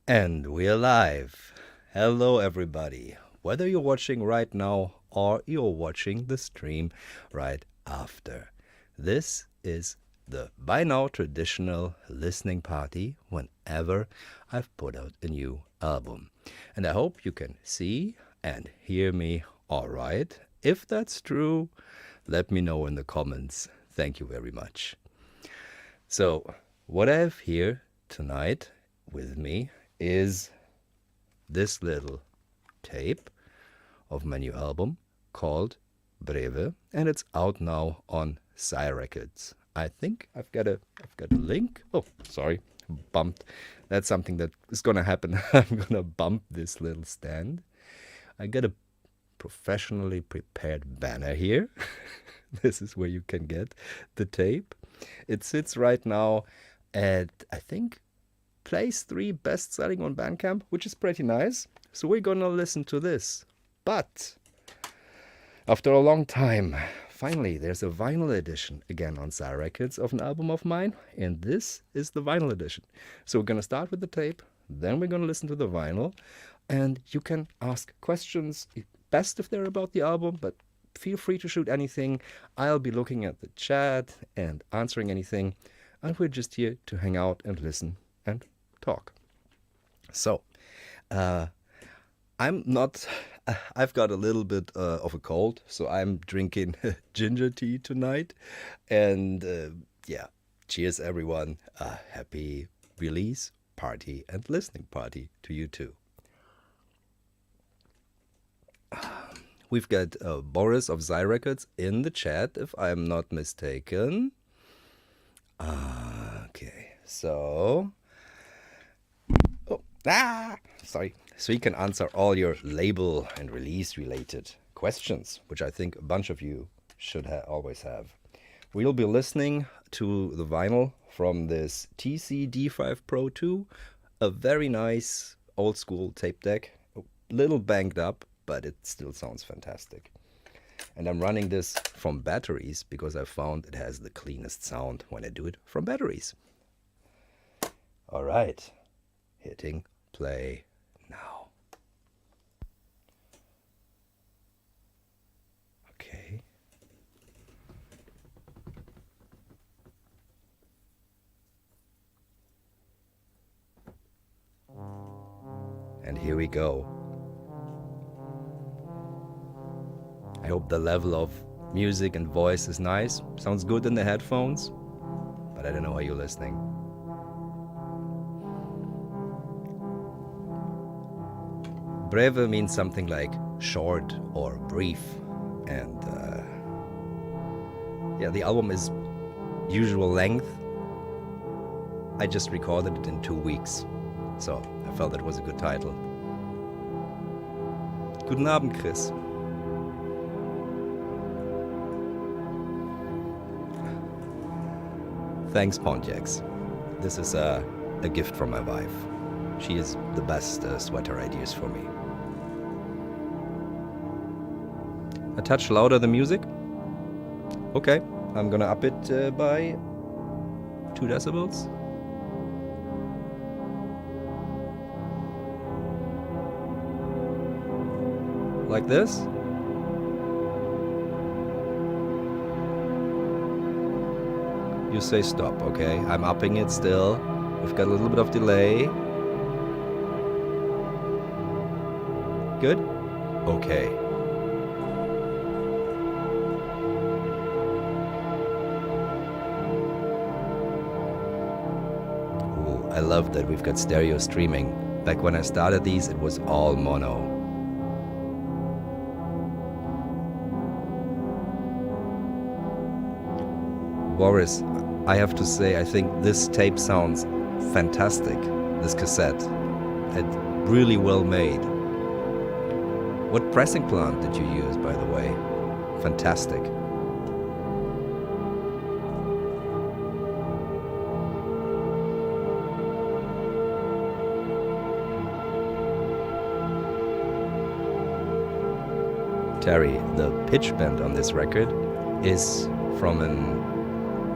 And we're live. Hello, everybody. Whether you're watching right now or you're watching the stream right after, this is the by now traditional listening party whenever I've put out a new album. And I hope you can see and hear me all right. If that's true, let me know in the comments. Thank you very much. So, what I have here tonight with me is this little tape of my new album called Breve, and it's out now on Psy Records. I think I've got a link. Oh, sorry, bumped. That's something that is gonna happen. I'm gonna bump this little stand. I got a professionally prepared banner here. This is where you can get the tape. It sits right now at, I think, place 3 best selling on Bandcamp, which is pretty nice. So we're gonna listen to this. But after a long time, finally there's a vinyl edition again on Psy Records of an album of mine, and this is the vinyl edition. So we're gonna start with the tape, then we're gonna listen to the vinyl, and you can ask questions, best if they're about the album, but feel free to shoot anything. I'll be looking at the chat and answering anything, and we're just here to hang out and listen and talk. So, I'm not, I've got a little bit of a cold, so I'm drinking ginger tea tonight. And yeah, cheers everyone. Happy release party and listening party to you too. We've got Boris of Psy Records in the chat, if I'm not mistaken. Okay, so sorry. So you can answer all your label and release related questions, which I think a bunch of you should always have. We'll be listening to the vinyl from this TC D5 Pro 2, a very nice old school tape deck, a little banged up, but it still sounds fantastic. And I'm running this from batteries because I found it has the cleanest sound when I do it from batteries. All right, hitting play now. Okay. And here we go. I hope the level of music and voice is nice. Sounds good in the headphones, but I don't know how you're listening. Breve means something like short or brief, and yeah, the album is usual length. I just recorded it in 2 weeks, so I felt that was a good title. Guten Abend, Chris. Thanks, Pontiacs. This is a gift from my wife. She is the best sweater ideas for me. A touch louder the music? Okay, I'm gonna up it by 2 decibels. Like this? You say stop, okay? I'm upping it still. We've got a little bit of delay. Good? Okay. Ooh, I love that we've got stereo streaming. Back when I started these, it was all mono. Boris, I have to say, I think this tape sounds fantastic, this cassette. It's really well made. What pressing plant did you use, by the way? Fantastic. Terry, the pitch bend on this record is from an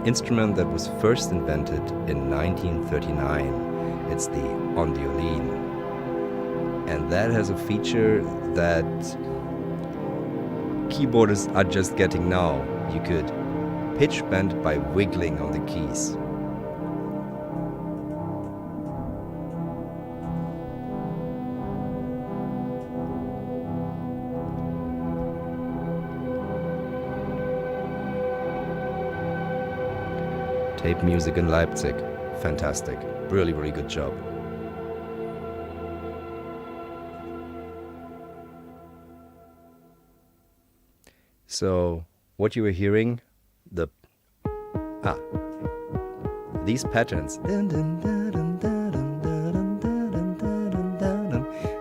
instrument that was first invented in 1939. It's the ondioline. And that has a feature that keyboardists are just getting now. You could pitch bend by wiggling on the keys. Tape music in Leipzig. Fantastic. Really, really good job. So, what you were hearing, these patterns.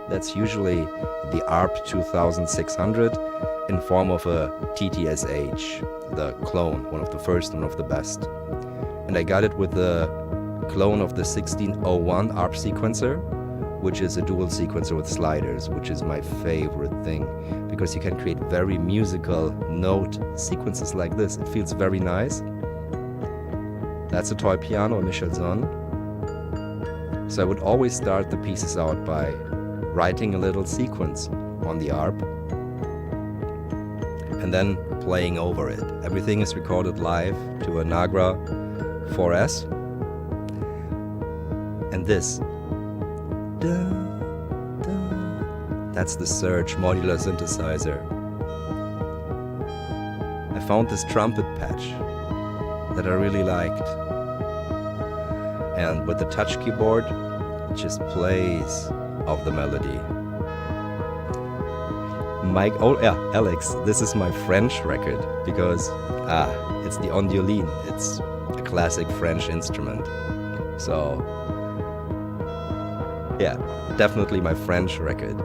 That's usually the ARP 2600 in form of a TTSH, the clone, one of the first, one of the best. And I got it with the clone of the 1601 ARP sequencer, which is a dual sequencer with sliders, which is my favorite thing, because you can create very musical note sequences like this. It feels very nice. That's a toy piano, a Michelson. So I would always start the pieces out by writing a little sequence on the ARP and then playing over it. Everything is recorded live to a Nagra 4S. And this, that's the Surge modular synthesizer. I found this trumpet patch that I really liked. And with the touch keyboard, it just plays off the melody. Alex, this is my French record because it's the ondioline. It's a classic French instrument. So yeah, definitely my French record.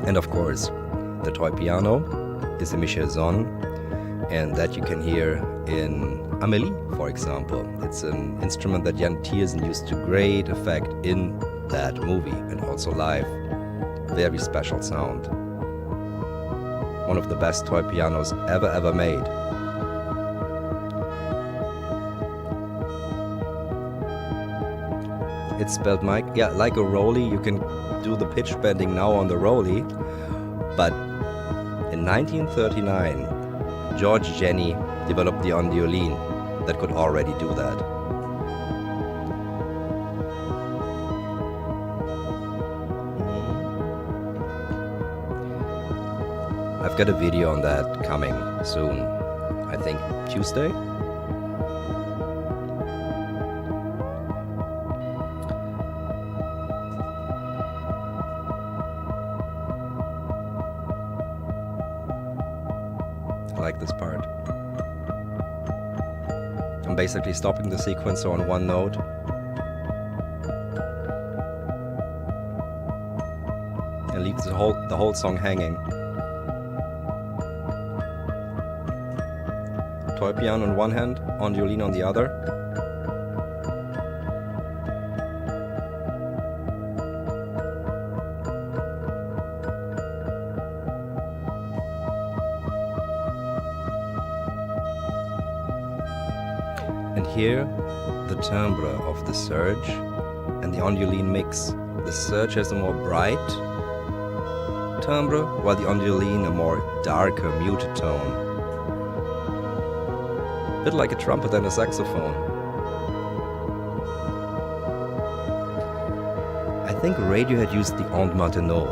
And of course, the toy piano is a Michelson, and that you can hear in Amélie, for example. It's an instrument that Jan Tiersen used to great effect in that movie and also live. Very special sound. One of the best toy pianos ever made. It's spelled Mike. Yeah, like a Rolly. You can do the pitch bending now on the Rolly. But in 1939, George Jenny developed the ondioline that could already do that. I've got a video on that coming soon. I think Tuesday? I like this part. I'm basically stopping the sequencer on one note. And leave the whole song hanging. Toy piano on one hand, ondioline on the other. And here, the timbre of the Surge and the ondioline mix. The Surge has a more bright timbre, while the ondioline a more darker, muted tone. A bit like a trumpet and a saxophone. I think Radiohead used the Onde Martenot,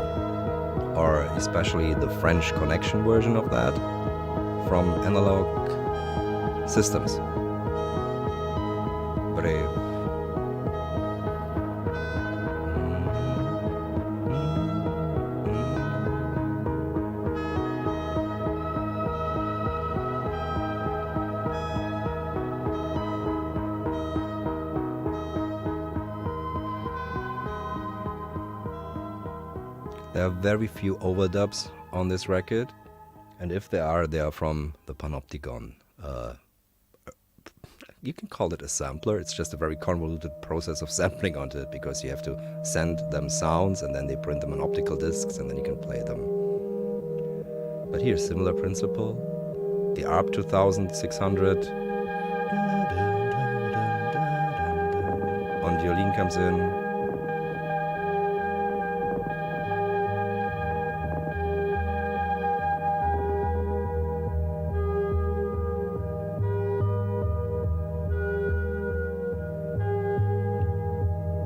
or especially the French Connection version of that, from Analog Systems. Breve. There are very few overdubs on this record, and if there are, they are from the Panopticon you can call it a sampler. It's just a very convoluted process of sampling onto it, because you have to send them sounds and then they print them on optical discs and then you can play them. But here's similar principle. The ARP 2600 on violin comes in.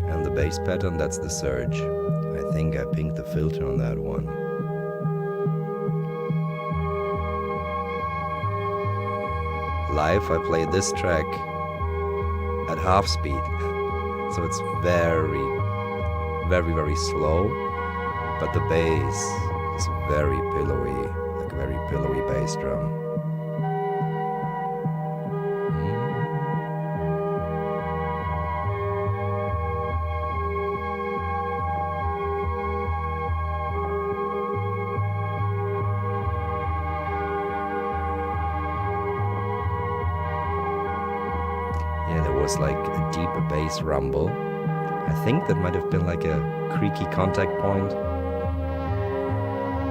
And the bass pattern, that's the surge. I think I pinged the filter on that one. Live, I play this track at half speed, so it's very, very, very slow, but the bass is very pillowy, like a very pillowy bass drum. Yeah, there was like a deep bass rumble. I think that might have been like a creaky contact point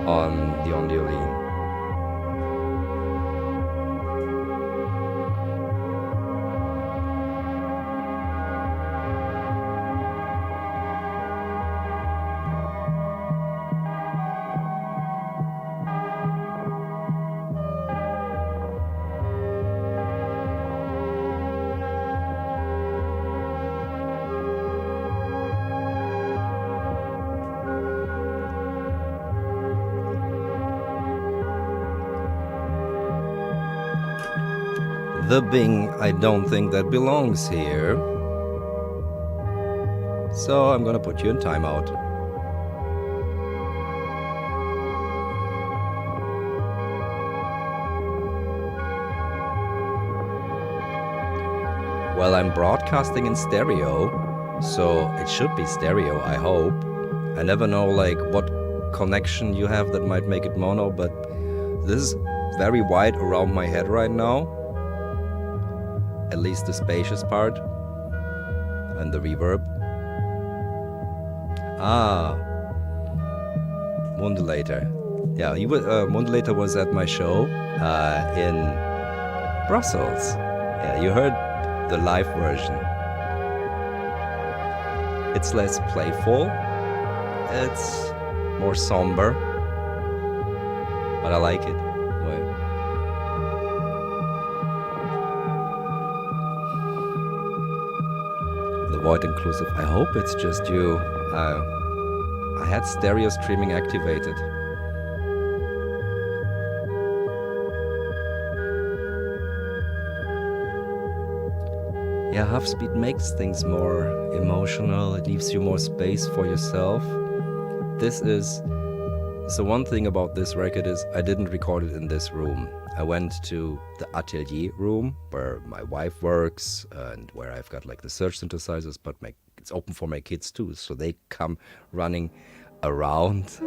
on the violin. The Bing, I don't think that belongs here. So I'm gonna put you in timeout. Well, I'm broadcasting in stereo, so it should be stereo, I hope. I never know like what connection you have that might make it mono, but this is very wide around my head right now. At least the spacious part and the reverb. Modulator. Yeah, Modulator was at my show in Brussels. Yeah, you heard the live version. It's less playful, it's more somber, but I like it. Void inclusive. I hope it's just you. I had stereo streaming activated. Yeah, half speed makes things more emotional. It leaves you more space for yourself. So one thing about this record is I didn't record it in this room. I went to the atelier room where my wife works and where I've got like the Surge synthesizers, but it's open for my kids too, so they come running around.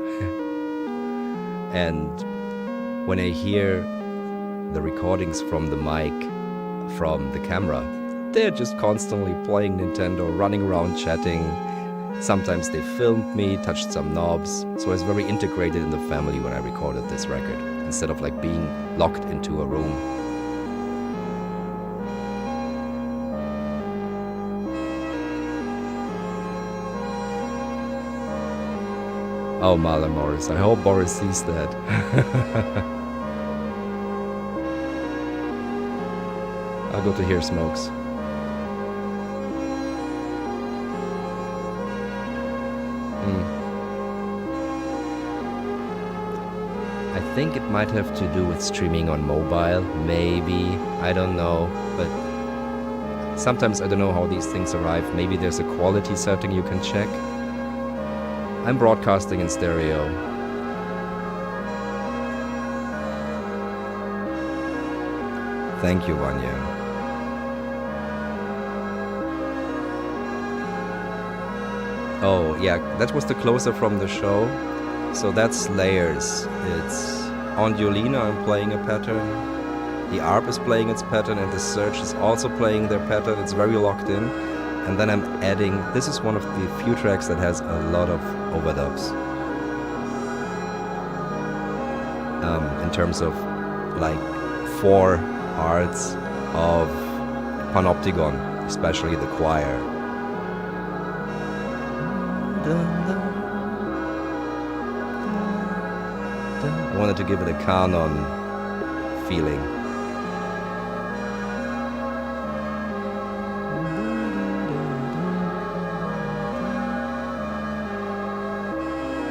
And when I hear the recordings from the mic, from the camera, they're just constantly playing Nintendo, running around chatting. Sometimes they filmed me, touched some knobs, so I was very integrated in the family when I recorded this record, instead of like being locked into a room. Oh, Marlon Morris, I hope Boris sees that. I'll go to Here Smokes. I think it might have to do with streaming on mobile, maybe, I don't know, but sometimes I don't know how these things arrive. Maybe there's a quality setting you can check. I'm broadcasting in stereo. Thank you, Vanya. Oh, yeah, that was the closer from the show. So that's layers. It's on violino, I'm playing a pattern. the ARP is playing its pattern and the surge is also playing their pattern. It's very locked in. And then I'm adding, this is one of the few tracks that has a lot of overdubs. In terms of like 4 parts of Panopticon, especially the choir. I wanted to give it a canon feeling.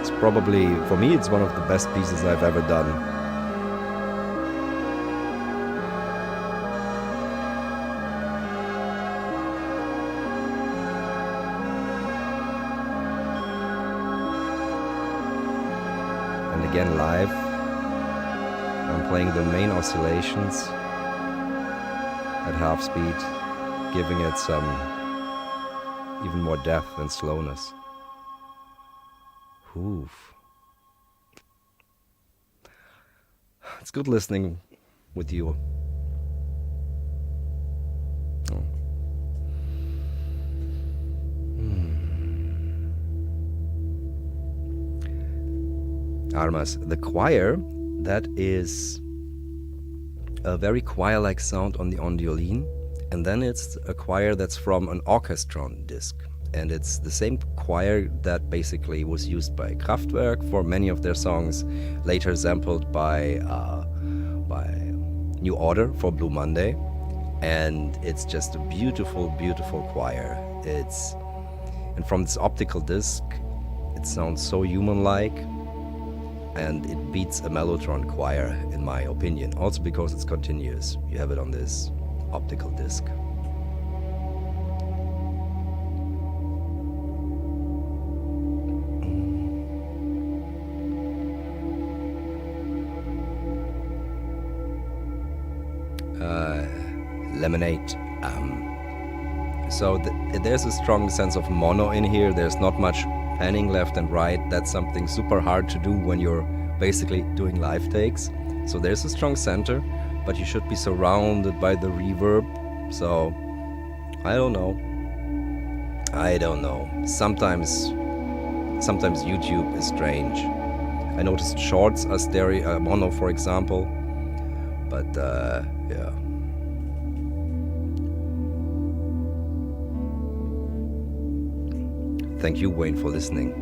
It's probably, for me, it's one of the best pieces I've ever done. And again, live, I'm playing the main oscillations at half speed, giving it some even more depth and slowness. Oof. It's good listening with you. Oh. Armas, the choir, that is a very choir-like sound on the ondiolin, and then it's a choir that's from an orchestron disc. And it's the same choir that basically was used by Kraftwerk for many of their songs, later sampled by New Order for Blue Monday. And it's just a beautiful, beautiful choir. And from this optical disc, it sounds so human-like, and it beats a mellotron choir, in my opinion. Also because it's continuous. You have it on this optical disc. Lemonade. So there's a strong sense of mono in here. There's not much panning left and right. That's something super hard to do when you're basically doing live takes. So there's a strong center, but you should be surrounded by the reverb. So I don't know. Sometimes YouTube is strange. I noticed shorts are stereo, mono, for example. But yeah. Thank you, Wayne, for listening.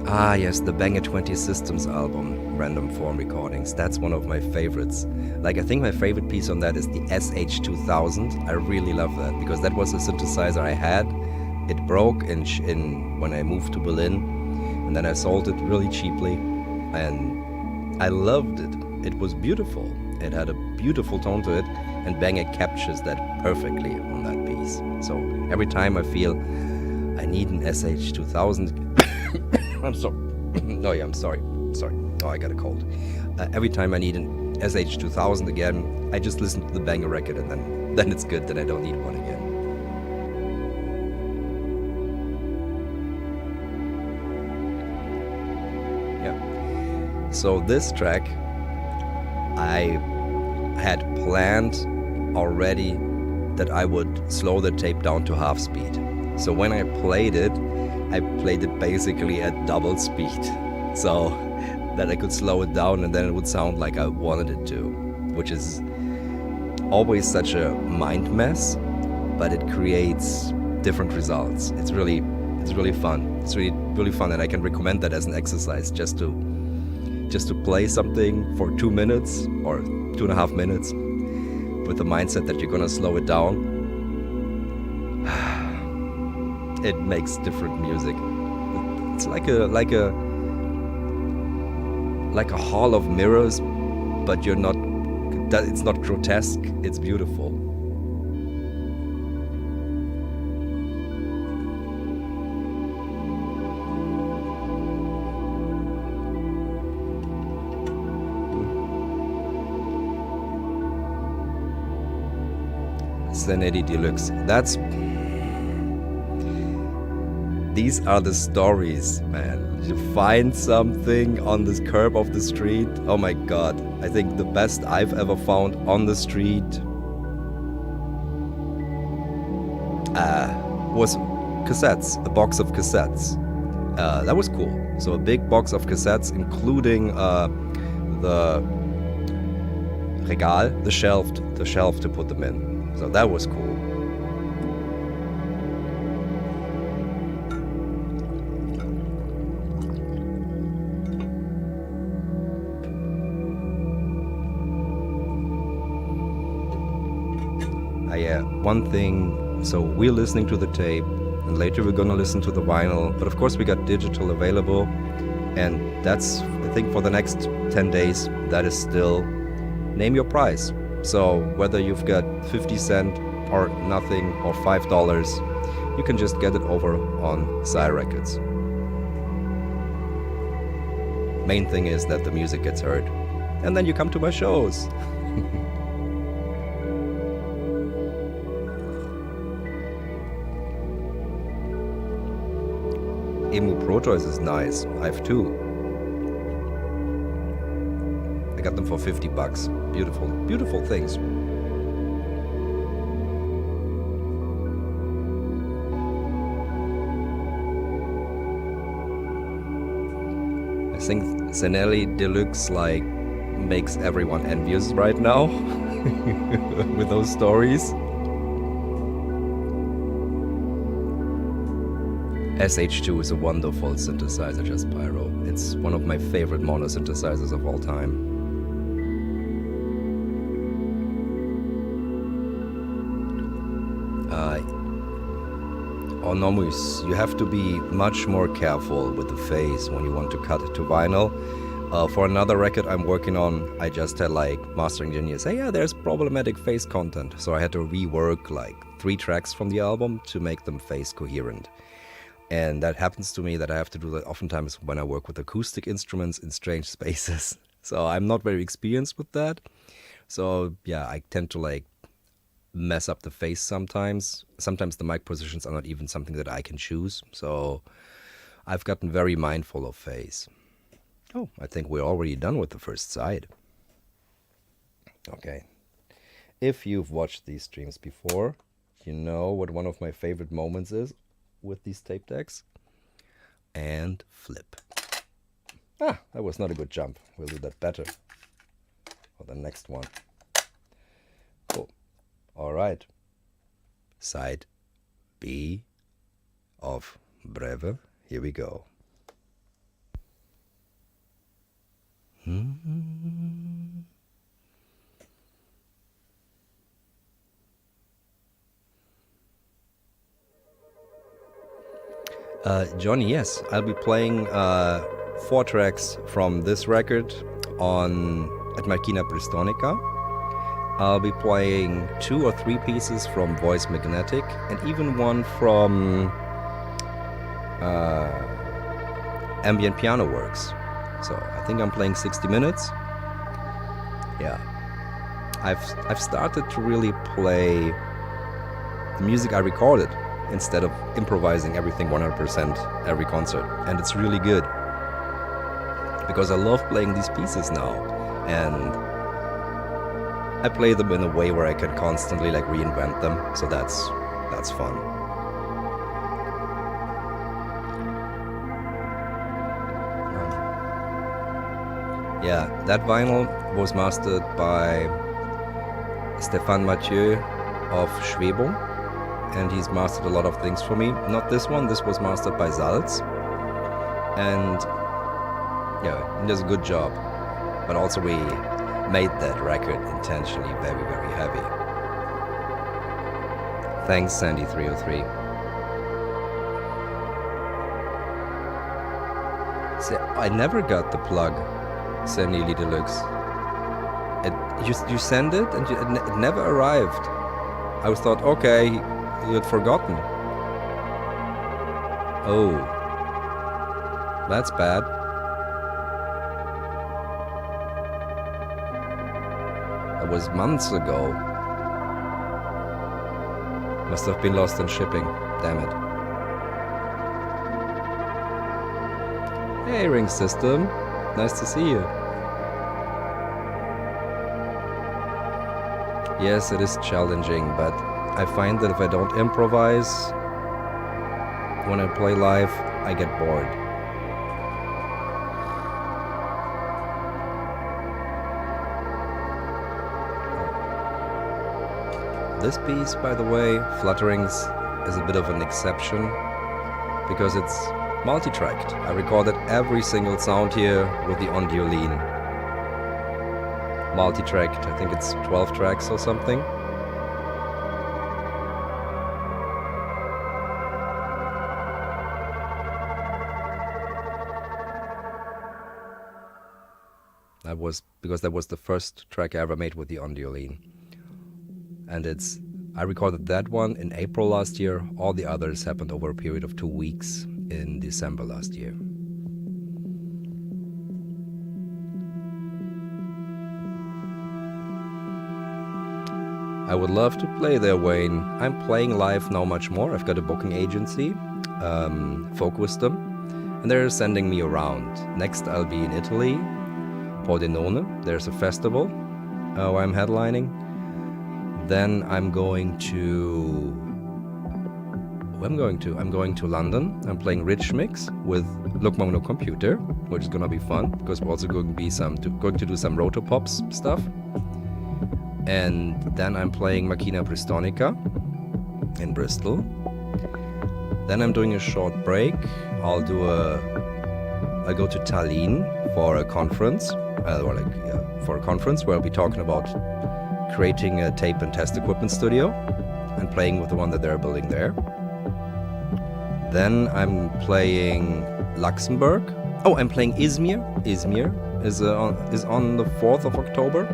Ah, yes, the Banger 20 Systems album, Random Form Recordings. That's one of my favorites. Like, I think my favorite piece on that is the SH2000. I really love that because that was a synthesizer I had. It broke when I moved to Berlin, and then I sold it really cheaply, and I loved it. It was beautiful. It had a beautiful tone to it, and Banger captures that perfectly on that piece. So every time I feel I need an SH2000, I'm sorry. No, yeah, I'm sorry. Oh, I got a cold. Every time I need an SH2000 again, I just listen to the Banger record, and then it's good. Then I don't need one again. Yeah. So this track, I had planned already that I would slow the tape down to half speed. So when I played it basically at double speed, so that I could slow it down and then it would sound like I wanted it to, which is always such a mind mess, but it creates different results. It's really fun. It's really fun, and I can recommend that as an exercise just to play something for 2 minutes or 2.5 minutes with the mindset that you're gonna slow it down. It makes different music. It's like a hall of mirrors, but it's not grotesque, it's beautiful. Zenedi Deluxe. That's These are the stories, man. You find something on this curb of the street. Oh my god. I think the best I've ever found on the street was cassettes, a box of cassettes. That was cool. So a big box of cassettes, including the regal, the shelf to put them in. So that was cool. Yeah, one thing, so we're listening to the tape, and later we're gonna listen to the vinyl, but of course we got digital available, and that's, I think for the next 10 days, that is still name your price. So whether you've got 50 cents or nothing or $5, you can just get it over on Psy Records. Main thing is that the music gets heard, and then you come to my shows. Emu Protoys is nice. I have two. I got them for $50. Beautiful, beautiful things. I think Zenelli Deluxe makes everyone envious right now with those stories. SH2 is a wonderful synthesizer, just Pyro. It's one of my favorite mono synthesizers of all time. Onomus, you have to be much more careful with the phase when you want to cut it to vinyl. For another record I'm working on, I just had mastering engineers say, yeah, there's problematic phase content. So I had to rework 3 tracks from the album to make them phase coherent. And that happens to me that I have to do that oftentimes when I work with acoustic instruments in strange spaces. So I'm not very experienced with that. So yeah, I tend to mess up the phase sometimes. Sometimes the mic positions are not even something that I can choose. So I've gotten very mindful of phase. Oh, I think we're already done with the first side. Okay. If you've watched these streams before, you know what one of my favorite moments is with these tape decks. And flip. Ah, that was not a good jump. We'll do that better for the next one. Cool. All right. Side B of Breve. Here we go. Johnny, yes, I'll be playing 4 tracks from this record at Machina Bristonica. I'll be playing 2 or 3 pieces from Voice Magnetic, and even one from Ambient Piano Works. So I think I'm playing 60 minutes. Yeah, I've started to really play the music I recorded, instead of improvising everything 100% every concert. And it's really good, because I love playing these pieces now, and I play them in a way where I can constantly reinvent them, so that's fun. Yeah, that vinyl was mastered by Stéphane Mathieu of Schwebung, and he's mastered a lot of things for me. Not this one, this was mastered by Salz. And yeah, he does a good job. But also we made that record intentionally very, very heavy. Thanks, Sandy303. See, I never got the plug, Zenelli Deluxe. You send it and it never arrived. I was thought, okay, you had forgotten. Oh, that's bad. That was months ago. Must have been lost in shipping. Damn it. Ring System. Nice to see you. Yes, it is challenging, but I find that if I don't improvise when I play live, I get bored. This piece, by the way, Flutterings, is a bit of an exception because it's multi-tracked. I recorded every single sound here with the Ondioline. Multi-tracked, I think it's 12 tracks or something. That was the first track I ever made with the Ondioline. And I recorded that one in April last year. All the others happened over a period of 2 weeks in December last year. I would love to play there, Wayne. I'm playing live now much more. I've got a booking agency, Folk Wisdom, and they're sending me around. Next I'll be in Italy, Pordenone. There's a festival where I'm headlining. Then I'm going to London. I'm playing Rich Mix with Look Mono Computer, which is gonna be fun because we're also going to do some Rotopops stuff. And then I'm playing Macchina Bristonica in Bristol. Then I'm doing a short break. I'll go to Tallinn for a conference, where I'll be talking about creating a tape and test equipment studio and playing with the one that they're building there. Then I'm playing Luxembourg. Oh, I'm playing Izmir. Izmir is on the 4th of October.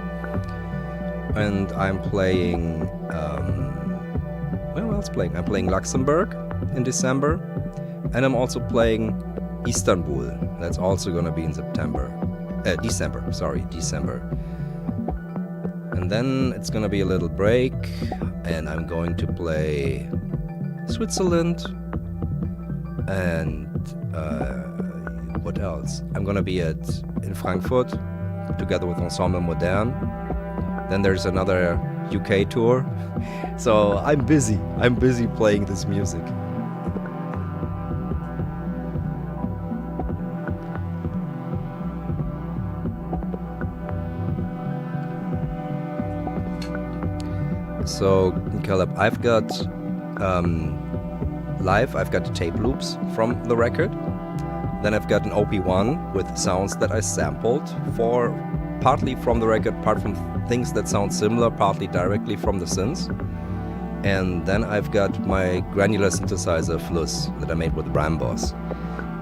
And I'm playing, I'm playing Luxembourg in December. And I'm also playing Istanbul. That's also gonna be in December. And then it's gonna be a little break, and I'm going to play Switzerland. And what else? I'm gonna be in Frankfurt together with Ensemble Modern. Then there's another UK tour. So I'm busy playing this music. So, Caleb, I've got live, I've got tape loops from the record. Then I've got an OP1 with sounds that I sampled partly from the record, part from things that sound similar, partly directly from the synths. And then I've got my granular synthesizer Fluss that I made with Rambos.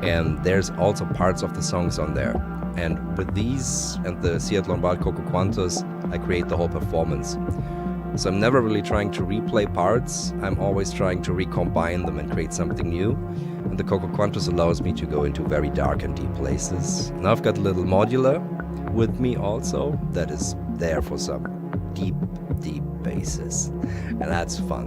And there's also parts of the songs on there. And with these and the Seat Lombard Coco Quantus, I create the whole performance. So I'm never really trying to replay parts. I'm always trying to recombine them and create something new. And the Coco Quantus allows me to go into very dark and deep places. Now I've got a little modular with me also that is there for some deep, deep basses. And that's fun.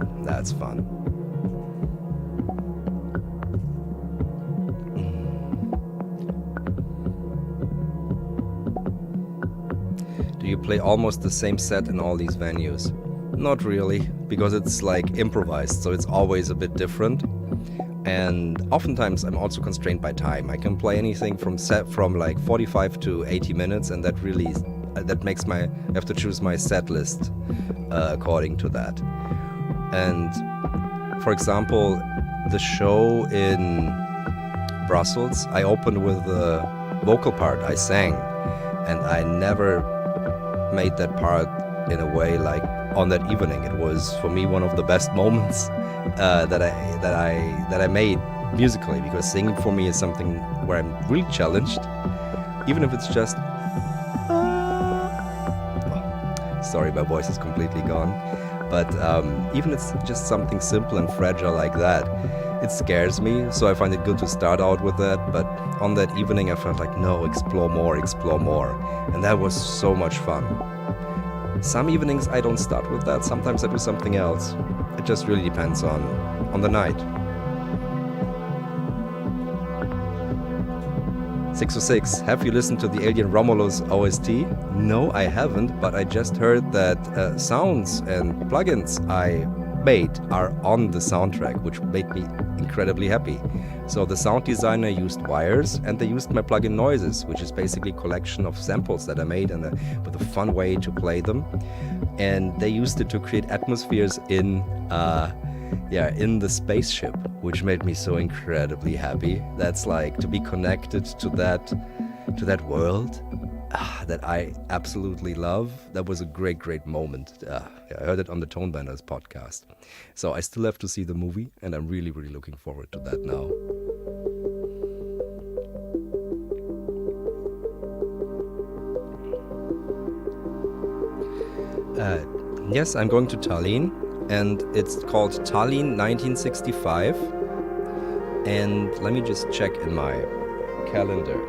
Do you play almost the same set in all these venues? Not really, because it's like improvised, so it's always a bit different. And oftentimes I'm also constrained by time. I can play anything from like 45 to 80 minutes, and that makes I have to choose my set list according to that. And for example, the show in Brussels, I opened with the vocal part. I sang, and I never made that part in a way like on that evening. It was for me one of the best moments that I made musically, because singing for me is something where I'm really challenged, even if it's just sorry, my voice is completely gone, but even if it's just something simple and fragile like that, it scares me. So I find it good to start out with that. But on that evening I felt like, no, explore more, and that was so much fun. Some evenings I don't start with that. Sometimes I do something else. It just really depends on the night. 606, have you listened to the Alien Romulus OST? No, I haven't, but I just heard that sounds and plugins I made are on the soundtrack, which made me incredibly happy. So the sound designer used wires, and they used my plugin noises, which is basically a collection of samples that I made and with a fun way to play them. And they used it to create atmospheres in the spaceship, which made me so incredibly happy. That's like to be connected to that world that I absolutely love. That was a great moment. I heard it on the Tone Benders podcast. So I still have to see the movie, and I'm really looking forward to that now. Yes, I'm going to Tallinn, and it's called Tallinn 1965. And let me just check in my calendar.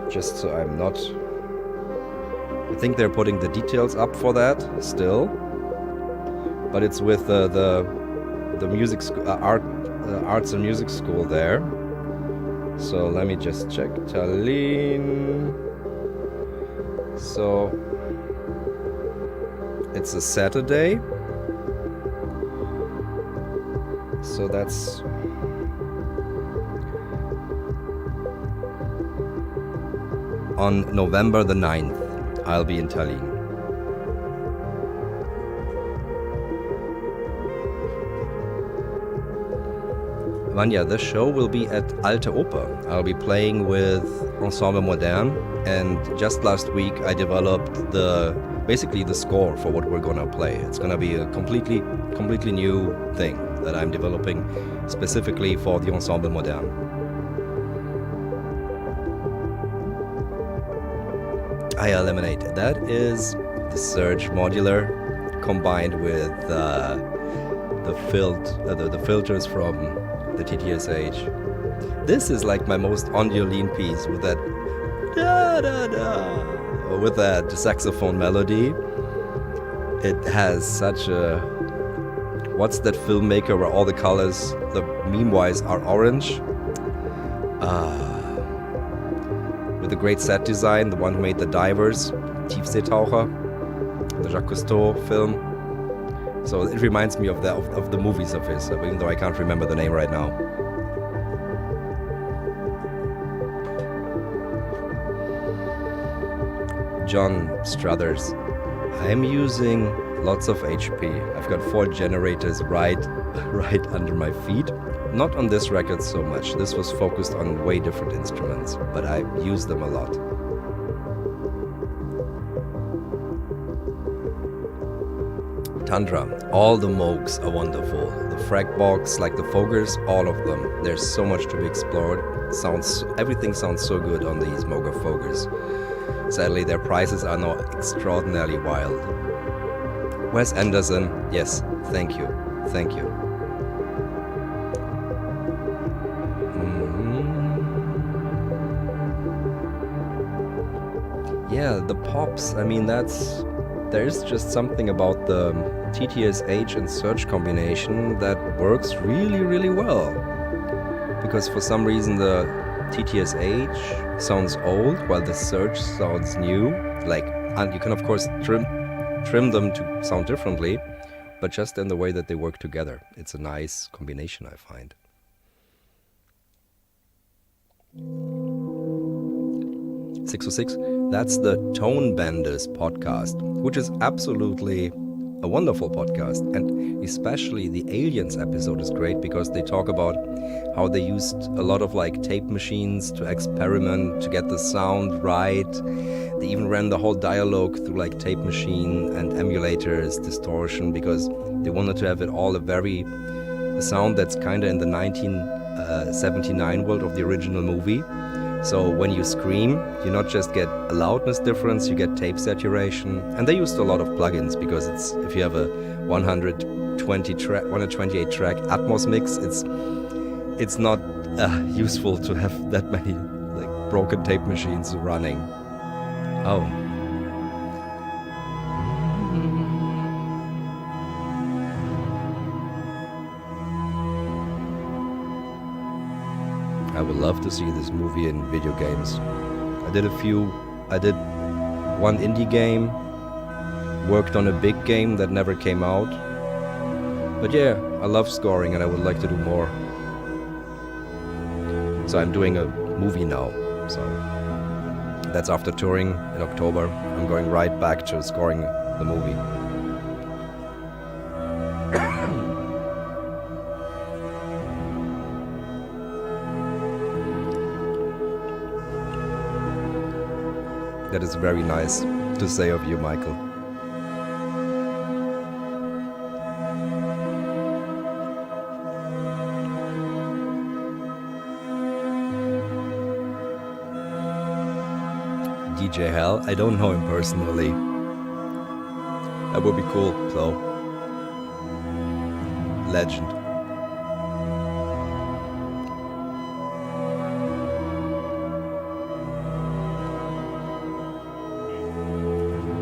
Just so I'm not... I think they're putting the details up for that still. But it's with the music arts and music school there. So let me just check. Tallinn. So it's a Saturday. So that's on November the 9th. I'll be in Tallinn. Vanya, the show will be at Alte Oper. I'll be playing with Ensemble Modern, and just last week I developed basically the score for what we're gonna play. It's gonna be a completely new thing that I'm developing specifically for the Ensemble Modern. I eliminate. That is the Surge modular combined with the filters from the TTSH. This is like my most on your lean piece with that with that saxophone melody. It has such a... What's that filmmaker where all the colors, the meme-wise, are orange? With a great set design, the one who made The Divers, Tiefseetaucher, the Jacques Cousteau film. So it reminds me of the movies of his, even though I can't remember the name right now. John Struthers. I'm using lots of HP. I've got 4 generators right under my feet. Not on this record so much. This was focused on way different instruments, but I use them a lot. Tundra. All the Moogs are wonderful. The Frag Box, like the Fogers, all of them. There's so much to be explored. Everything sounds so good on these Mooger Fogers. Sadly, their prices are now extraordinarily wild. Wes Anderson, yes, thank you. Yeah, the pops, I mean, there's just something about the TTSH and Surge combination that works really well. Because for some reason the TTSH sounds old while the Surge sounds new. And you can of course trim them to sound differently, but just in the way that they work together. It's a nice combination, I find. .606, that's the Tone Benders podcast, which is absolutely a wonderful podcast, and especially the Aliens episode is great because they talk about how they used a lot of tape machines to experiment to get the sound right. They even ran the whole dialogue through tape machine and emulators, distortion, because they wanted to have it all a sound that's kind of in the 1979 world of the original movie. So when you scream, you not just get a loudness difference, you get tape saturation. And they used a lot of plugins because if you have a 128 track Atmos mix, it's not useful to have that many broken tape machines running. Oh. I would love to see this movie in video games. I did one indie game, worked on a big game that never came out. But yeah, I love scoring and I would like to do more. So I'm doing a movie now. So that's after touring in October. I'm going right back to scoring the movie. That is very nice to say of you, Michael. DJ Hell, I don't know him personally. That would be cool, though. Legend.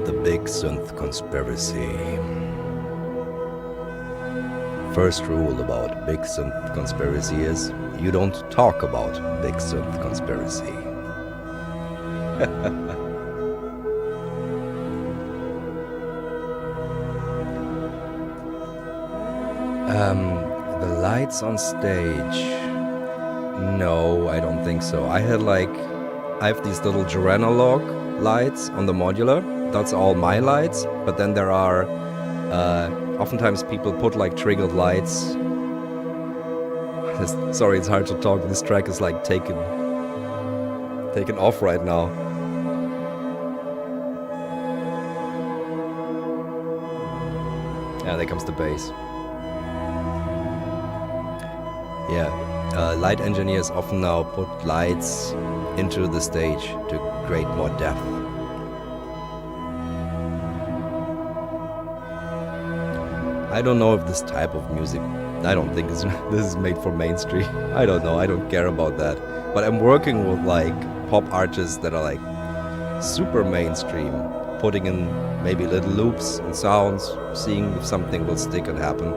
The Big Synth Conspiracy. First rule about Big Synth Conspiracy is you don't talk about Big Synth Conspiracy. The lights on stage. No, I don't think so. I have these little Geranalog lights on the modular. That's all my lights. But then there are, oftentimes people put like triggered lights. Sorry, it's hard to talk. This track is like taken off right now. Yeah, there comes the bass. Yeah, light engineers often now put lights into the stage to create more depth. I don't know if this type of music, I don't think this is made for mainstream. I don't know, I don't care about that. But I'm working with like pop artists that are like super mainstream, putting in maybe little loops and sounds, seeing if something will stick and happen.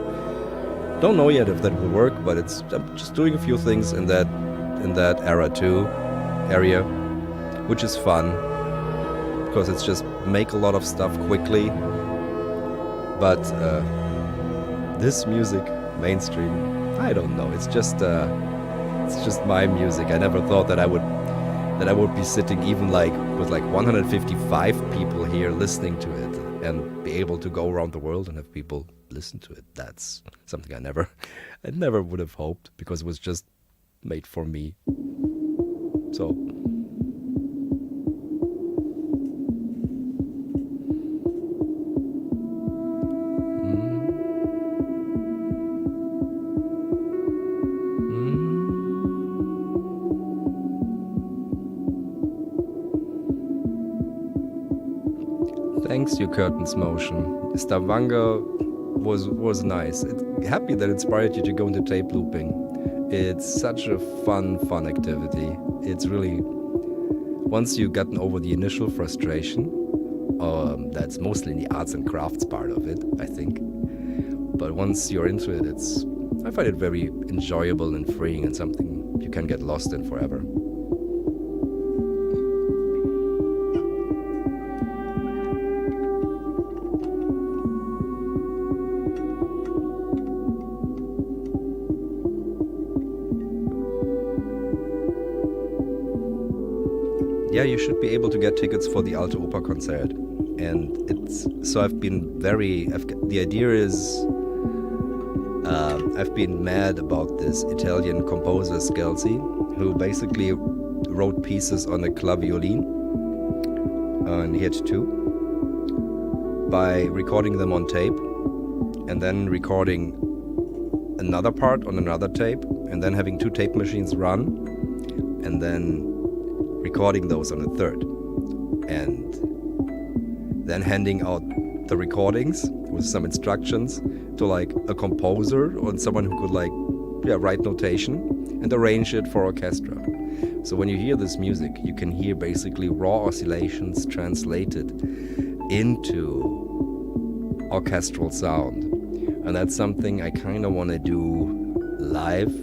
Don't know yet if that will work, but I'm just doing a few things in that area, which is fun because it's just make a lot of stuff quickly. But this music, mainstream, I don't know. It's just my music. I never thought that I would be sitting even like with like 155 people here listening to it and be able to go around the world and have people listen to it. That's something I never would have hoped because it was just made for me. So thanks, you Curtains Motion. Stavanger was nice. Happy that inspired you to go into tape looping. It's such a fun activity. It's really, once you've gotten over the initial frustration, that's mostly in the arts and crafts part of it, I think. But once you're into it, I find it very enjoyable and freeing and something you can get lost in forever. Yeah, you should be able to get tickets for the Alte Oper concert. And the idea is, I've been mad about this Italian composer Scelsi, who basically wrote pieces on a claviolin, and he had two, by recording them on tape, and then recording another part on another tape, and then having two tape machines run, and then recording those on a third, and then handing out the recordings with some instructions to like a composer or someone who could write notation and arrange it for orchestra. So when you hear this music, you can hear basically raw oscillations translated into orchestral sound, and that's something I kind of want to do live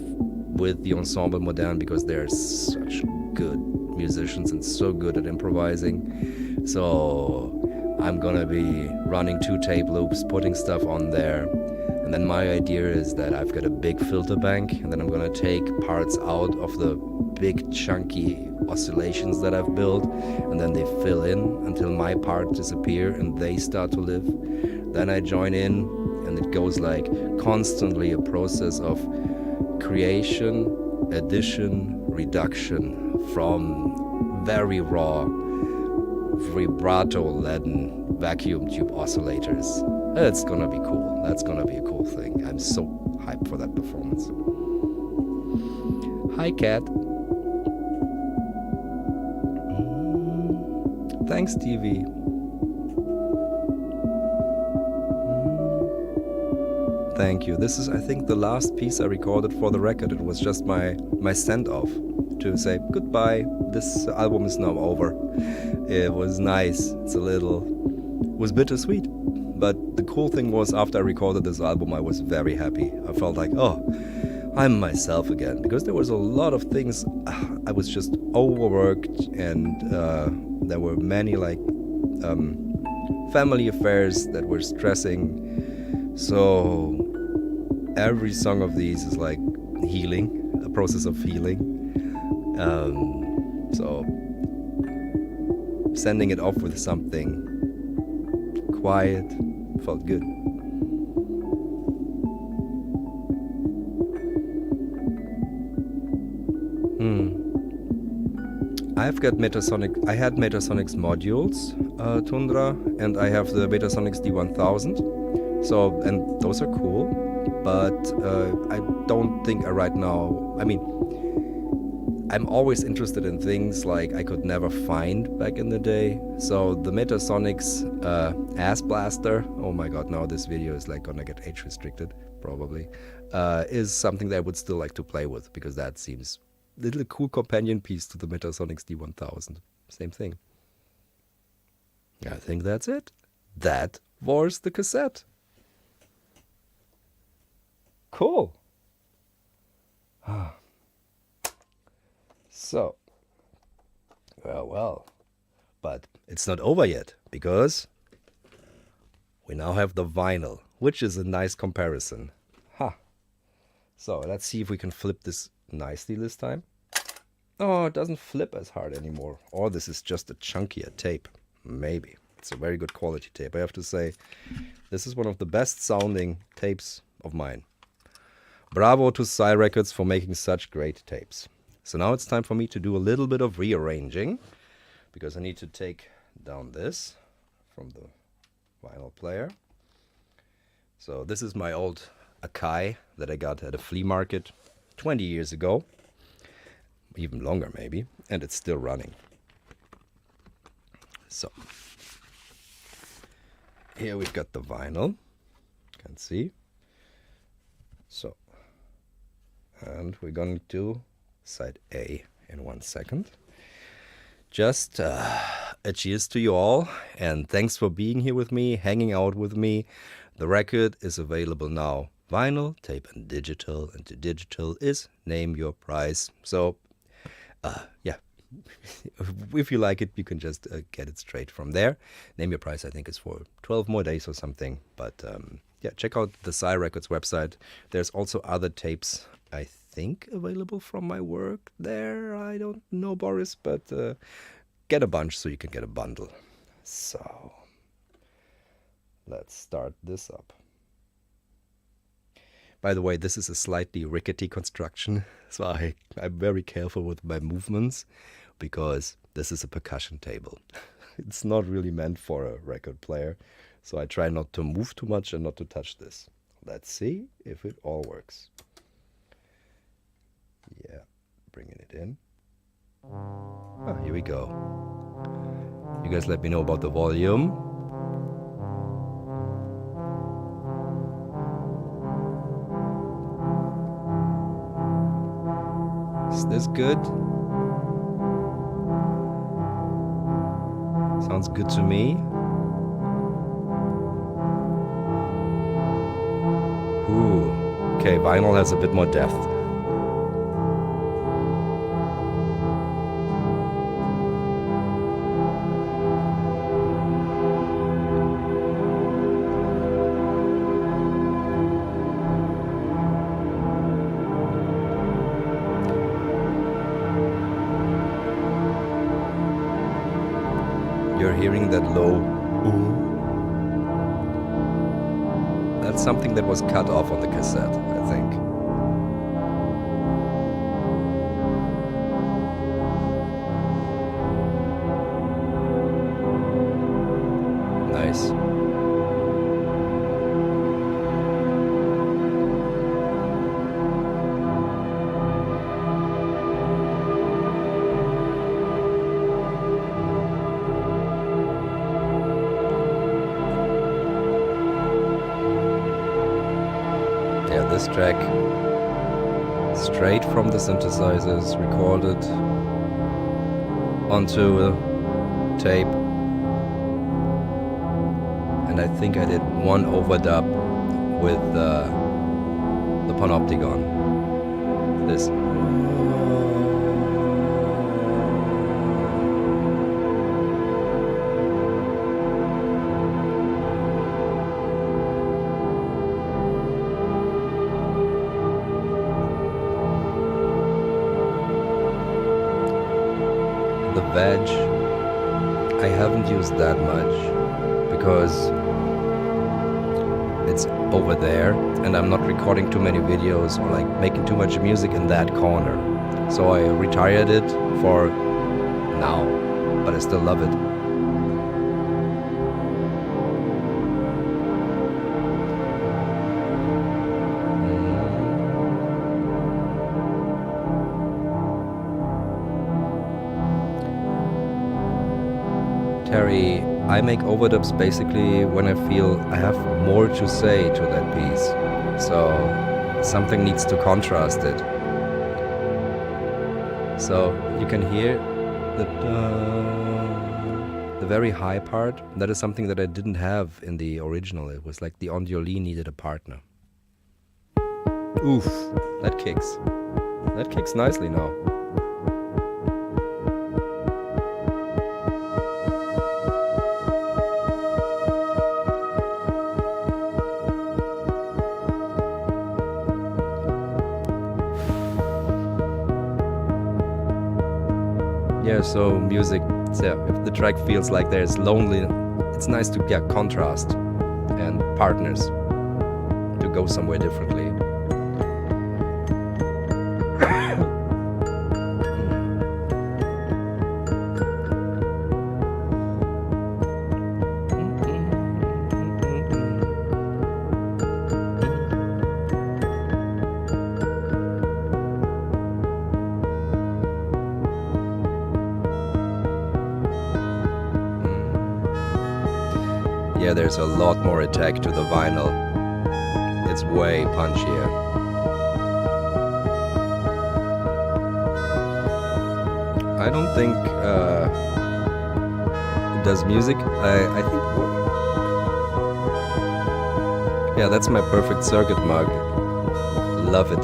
with the Ensemble Moderne because they're such good musicians and so good at improvising. So I'm gonna be running 2 tape loops, putting stuff on there. And then my idea is that I've got a big filter bank, and then I'm gonna take parts out of the big chunky oscillations that I've built, and then they fill in until my part disappear and they start to live. Then I join in, and it goes like constantly a process of creation, addition, reduction from very raw, vibrato-laden vacuum tube oscillators. It's gonna be cool. That's gonna be a cool thing. I'm so hyped for that performance. Hi, Cat. Thanks, TV. Thank you. This is, I think, the last piece I recorded for the record. It was just my send-off to say goodbye. This album is now over. It was nice. It was bittersweet. But the cool thing was, after I recorded this album, I was very happy. I felt like, oh, I'm myself again. Because there was a lot of things. I was just overworked, and there were many family affairs that were stressing. So every song of these is like healing, a process of healing. So sending it off with something quiet felt good. I've got Metasonic. I had Metasonics modules, Tundra, and I have the Metasonics D1000. So, and those are cool, but I don't think right now. I mean, I'm always interested in things like I could never find back in the day. So the Metasonics Ass Blaster. Oh my God! Now this video is like gonna get age restricted, probably. Is something that I would still like to play with because that seems a little cool companion piece to the Metasonics D1000. Same thing. I think that's it. That was the cassette. Cool. So, well, but it's not over yet because we now have the vinyl, which is a nice comparison. So let's see if we can flip this nicely this time. Oh, it doesn't flip as hard anymore. Or this is just a chunkier tape. Maybe. It's a very good quality tape. I have to say, this is one of the best sounding tapes of mine. Bravo to Psy Records for making such great tapes. So now it's time for me to do a little bit of rearranging because I need to take down this from the vinyl player. So this is my old Akai that I got at a flea market 20 years ago. Even longer maybe. And it's still running. So here we've got the vinyl. You can see. So, and we're going to do side A in 1 second. Just a cheers to you all, and thanks for being here with me, hanging out with me. The record is available now. Vinyl, tape, and digital. And the digital is Name Your Price. So, yeah. If you like it, you can just get it straight from there. Name Your Price, I think, is for 12 more days or something. But yeah, check out the Psy Records website. There's also other tapes, I think, available from my work there. I don't know, Boris, but get a bunch so you can get a bundle. So let's start this up. By the way, this is a slightly rickety construction, so I'm very careful with my movements because this is a percussion table. It's not really meant for a record player, so I try not to move too much and not to touch this. Let's see if it all works. Yeah, bringing it in. Oh, here we go. You guys let me know about the volume. Is this good? Sounds good to me. Ooh. Okay, vinyl has a bit more depth. You're hearing that low ooh. That's something that was cut off on the cassette, I think. Nice. Yeah, this track, straight from the synthesizers, recorded onto a tape. And I think I did one overdub with the Panopticon. This. The veg, I haven't used that much because it's over there and I'm not recording too many videos or like making too much music in that corner. So I retired it for now, but I still love it. Terry, I make overdubs basically when I feel I have more to say to that piece. So something needs to contrast it. So you can hear the very high part. That is something that I didn't have in the original. It was like the ondioli needed a partner. Oof, that kicks. That kicks nicely now. Yeah, so music, so if the track feels like there's lonely, it's nice to get contrast and partners to go somewhere differently. Yeah, there's a lot more attack to the vinyl. It's way punchier. I don't think it does music. I think... Yeah, that's my perfect circuit mug. Love it.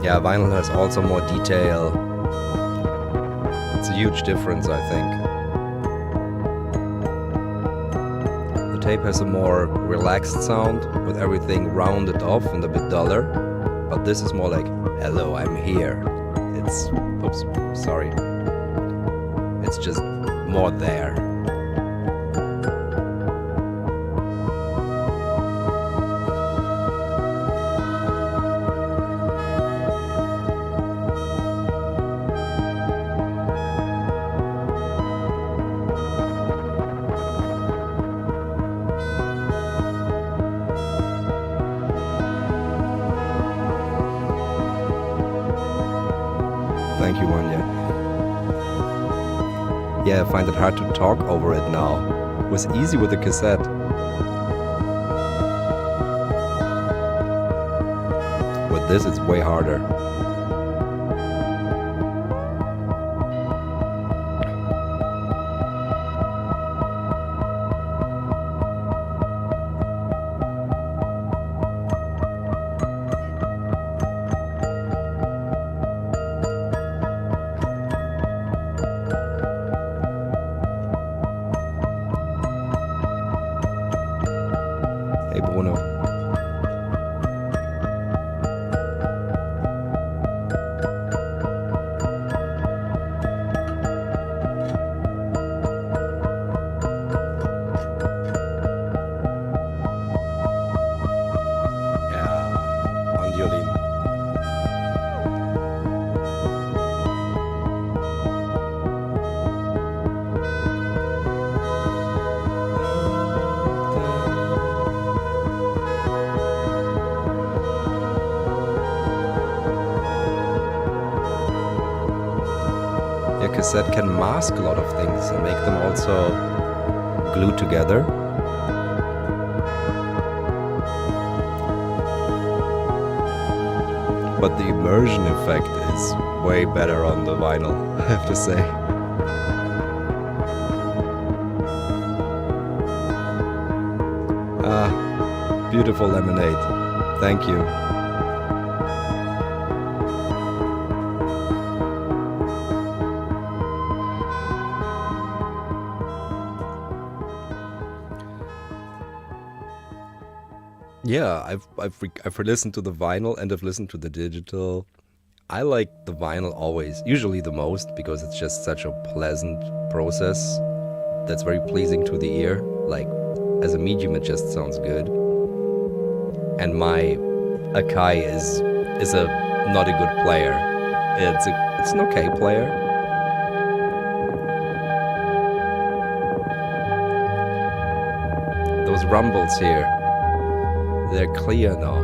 Yeah, vinyl has also more detail. It's a huge difference, I think. The tape has a more relaxed sound with everything rounded off and a bit duller, but this is more like, hello, I'm here. It's, oops, sorry. It's just more there. Thank you, Wanya. Yeah, I find it hard to talk over it now. It was easy with the cassette. With this, it's way harder. Hey Bruno. cassette can mask a lot of things and make them also glued together. But the immersion effect is way better on the vinyl, I have to say. Ah, beautiful lemonade. Thank you. Yeah, I've listened to the vinyl and I've listened to the digital. I like the vinyl always, usually the most, because it's just such a pleasant process that's very pleasing to the ear. Like, as a medium, it just sounds good. And my Akai is a not a good player. It's an okay player. Those rumbles here, they're clear now.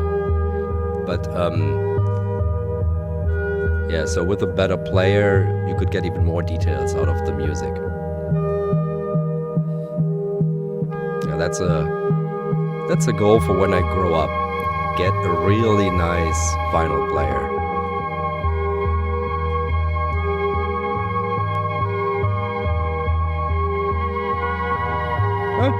But yeah, so with a better player, you could get even more details out of the music. Yeah, that's a goal for when I grow up. Get a really nice vinyl player. Huh?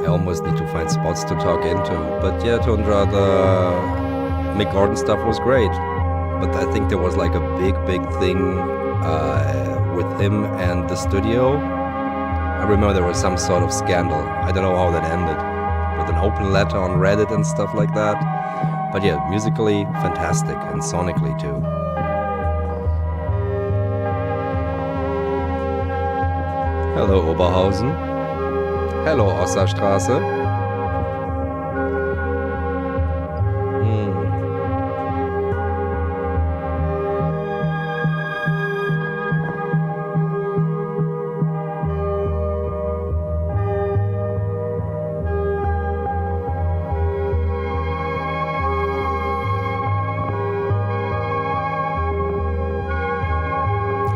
I almost need to find spots to talk into. But yeah, Tundra, the Mick Gordon stuff was great. But I think there was like a big thing with him and the studio. I remember there was some sort of scandal. I don't know how that ended. With an open letter on Reddit and stuff like that. But yeah, musically fantastic and sonically too. Hello, Oberhausen. Hello, Osserstraße.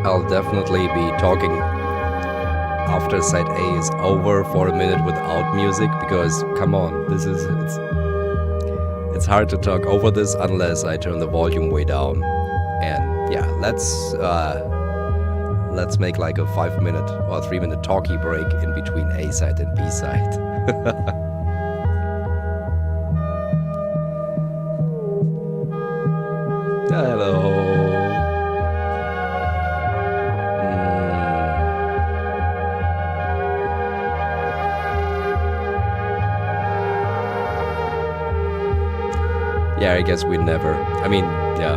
I'll definitely be talking after side A is over for a minute without music, because come on, it's hard to talk over this unless I turn the volume way down. And yeah, let's make like a 5-minute or 3-minute talkie break in between A side and B side. Hello. Yeah, I guess we never. I mean, yeah.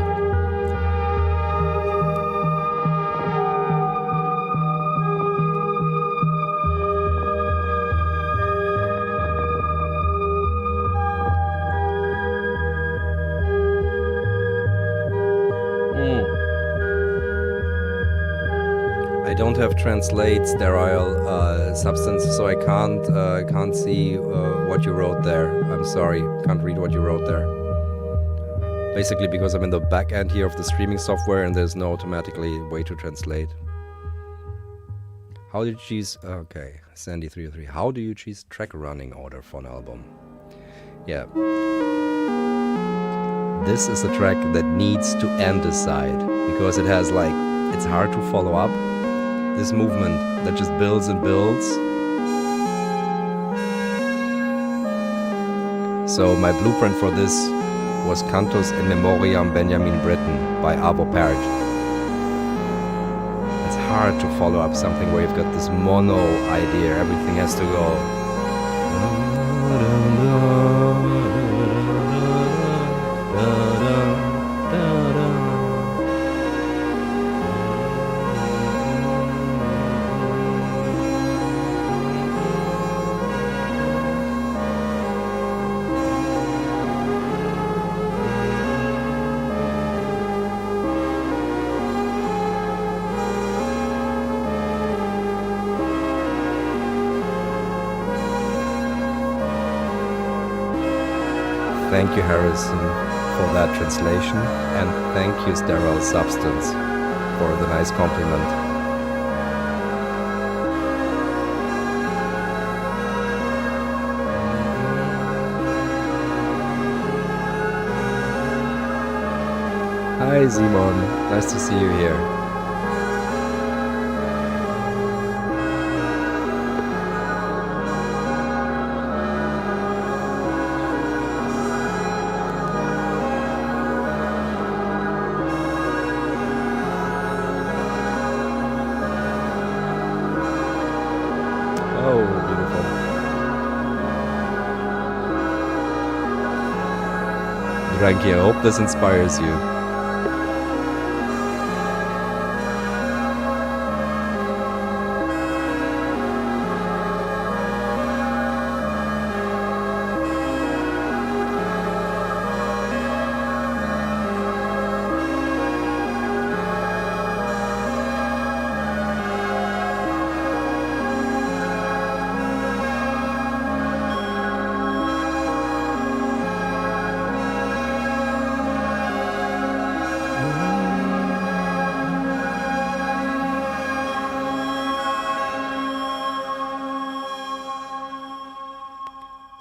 I don't have translate sterile substances, so I can't see what you wrote there. I'm sorry, can't read what you wrote there. Basically because I'm in the back end here of the streaming software and there's no automatically way to translate. How did you choose... Okay, Sandy303. How do you choose track running order for an album? Yeah. This is a track that needs to end aside because it has like... It's hard to follow up. This movement that just builds and builds. So my blueprint for this was Cantus in Memoriam Benjamin Britten by Arvo Pärt. It's hard to follow up something where you've got this mono idea, everything has to go. thank you, Harrison, for that translation. And thank you, Sterile Substance, for the nice compliment. Hi, Simon. Nice to see you here. Oh, beautiful. Dranky, I hope this inspires you.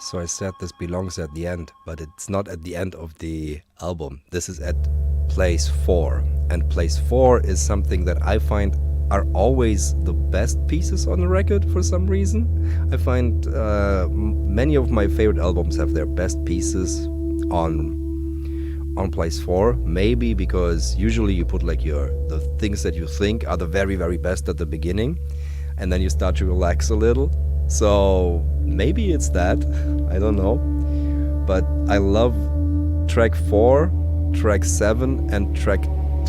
So I said this belongs at the end, but it's not at the end of the album. This is at place 4. And place 4 is something that I find are always the best pieces on the record for some reason. I find many of my favorite albums have their best pieces on place 4. Maybe because usually you put like the things that you think are the very, very best at the beginning, and then you start to relax a little. So maybe it's that, I don't know. But I love track 4, track 7 and track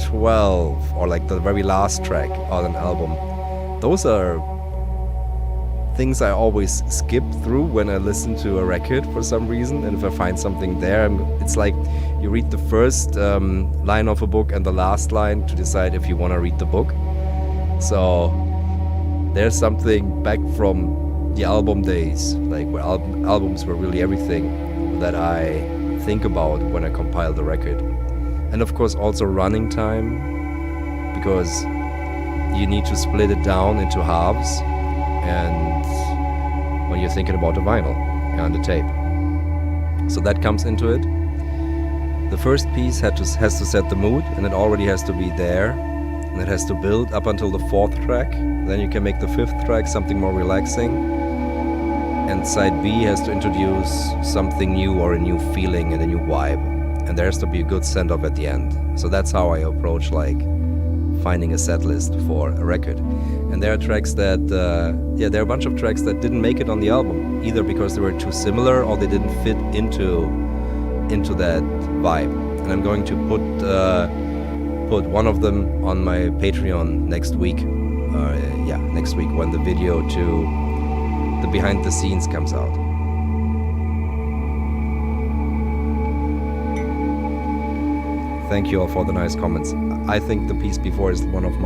12, or like the very last track on an album. Those are things I always skip through when I listen to a record for some reason. And if I find something there, it's like you read the first line of a book and the last line to decide if you want to read the book. So there's something back from the album days, like where albums were really everything, that I think about when I compile the record. And of course also running time, because you need to split it down into halves, and when you're thinking about the vinyl and the tape. So that comes into it. The first piece has to set the mood, and it already has to be there, and it has to build up until the 4th track. Then you can make the 5th track something more relaxing. And side B has to introduce something new or a new feeling and a new vibe. And there has to be a good send-off at the end. So that's how I approach like finding a set list for a record. And there are tracks that, there are a bunch of tracks that didn't make it on the album, either because they were too similar or they didn't fit into that vibe. And I'm going to put one of them on my Patreon next week. Next week when the video to the behind the scenes comes out. Thank you all for the nice comments. I think the piece before is it's one of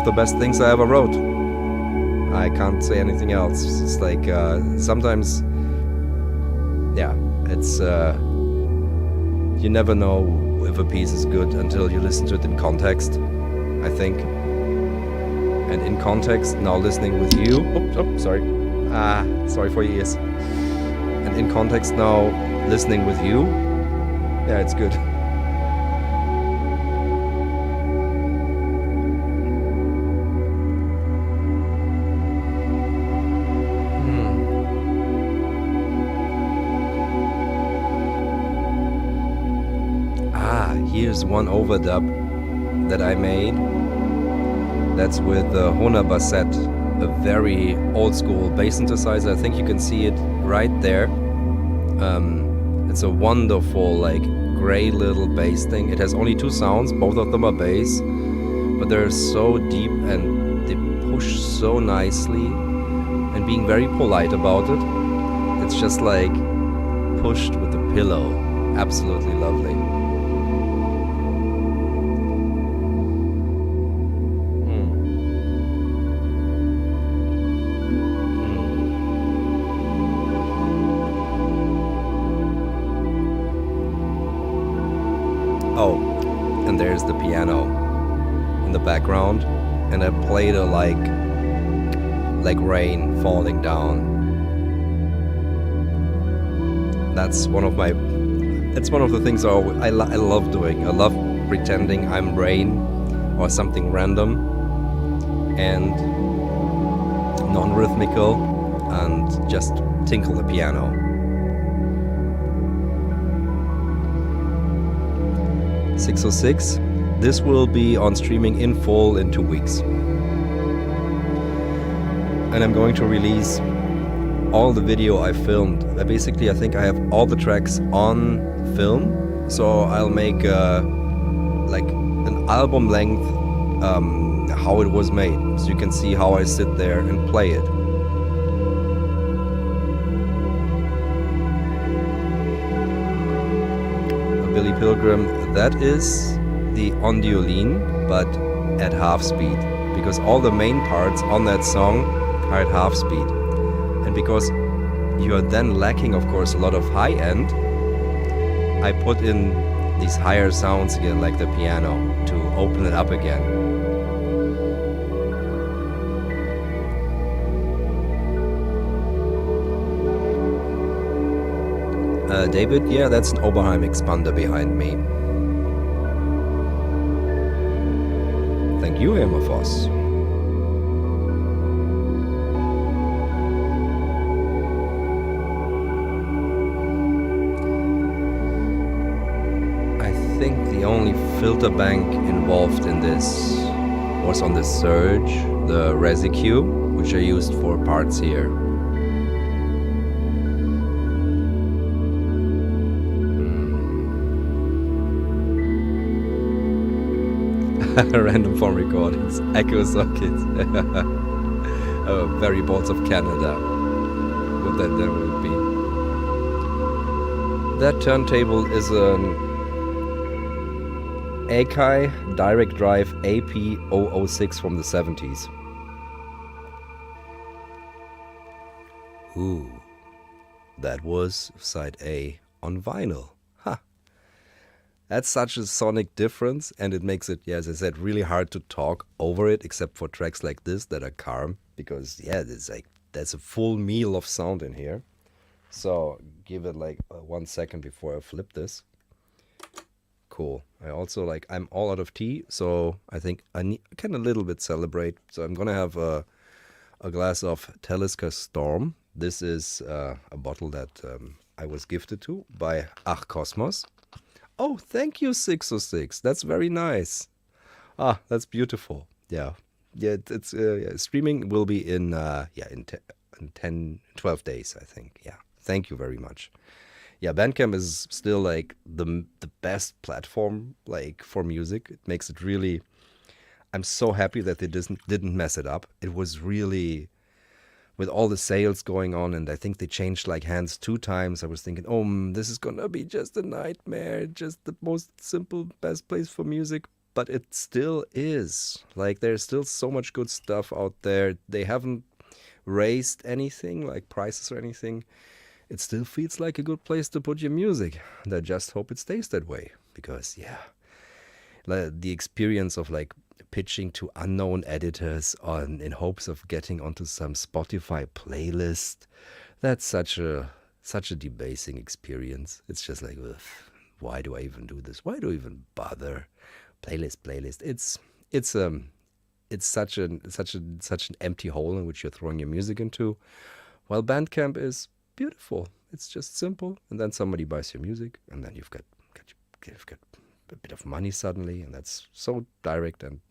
the best things I ever wrote. I can't say anything else. It's like sometimes, it's you never know if a piece is good until you listen to it in context, I think. And in context, now listening with you. Sorry. Sorry for your ears. And in context now, listening with you. Yeah, it's good. Here's one overdub that I made. That's with the Hona Bassett, a very old school bass synthesizer. I think you can see it right there. It's a wonderful, like, gray little bass thing. It has only 2 sounds, both of them are bass, but they're so deep and they push so nicely, and being very polite about it. It's just like pushed with a pillow. Absolutely lovely. there's the piano in the background, and I played a like rain falling down. That's one of my. It's one of the things I love doing. I love pretending I'm rain or something random and non-rhythmical, and just tinkle the piano. .606. This will be on streaming in full in 2 weeks. And I'm going to release all the video I filmed. Basically, I think I have all the tracks on film. So I'll make like an album length how it was made. So you can see how I sit there and play it. Billy Pilgrim, that is the Onduline, but at half speed, because all the main parts on that song are at half speed. And because you are then lacking, of course, a lot of high end, I put in these higher sounds again, like the piano, to open it up again. David, yeah, that's an Oberheim expander behind me. Thank you, Hammerfoss. I think the only filter bank involved in this was on the Surge, the Residue, which I used for parts here. Random form recordings, echo sockets. Very bolts of Canada. What that then would be. That turntable is an Akai Direct Drive AP006 from the 70s. Ooh, that was side A on vinyl. That's such a sonic difference, and it makes it, yeah, as I said, really hard to talk over it, except for tracks like this that are calm, because, yeah, there's a full meal of sound in here. So give it like 1 second before I flip this. Cool. I also I'm all out of tea, so I think I can a little bit celebrate. So I'm gonna have a glass of Talisker Storm. This is a bottle that I was gifted to by Ach Kosmos. Oh, thank you, 606. That's very nice. Ah, that's beautiful. Yeah. Yeah, it's streaming will be in 12 days, I think. Yeah. Thank you very much. Yeah, Bandcamp is still like the best platform like for music. It makes it really, I'm so happy that they didn't mess it up. It was really, with all the sales going on, and I think they changed like hands 2 times. I was thinking, oh, this is gonna be just a nightmare, just the most simple, best place for music. But it still is. Like, there's still so much good stuff out there. They haven't raised anything, like prices or anything. It still feels like a good place to put your music. And I just hope it stays that way. Because, yeah, the experience of like pitching to unknown editors in hopes of getting onto some Spotify playlist, that's such a debasing experience. It's just like, ugh, why do I even do this? Why do I even bother? Playlist. It's such an empty hole in which you're throwing your music into. While Bandcamp is beautiful. It's just simple, and then somebody buys your music, and then you've got a bit of money suddenly, and that's so direct. And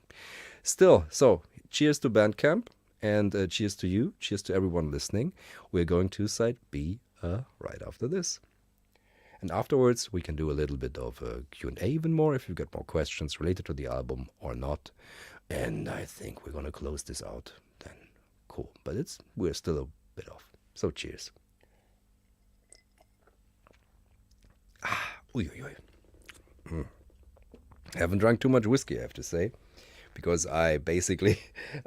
still, so cheers to Bandcamp, and cheers to you, cheers to everyone listening. We're going to side B right after this. And afterwards, we can do a little bit of a Q&A even more if you've got more questions related to the album or not. And I think we're going to close this out then. Cool. But we're still a bit off. So cheers. I haven't drunk too much whiskey, I have to say, because I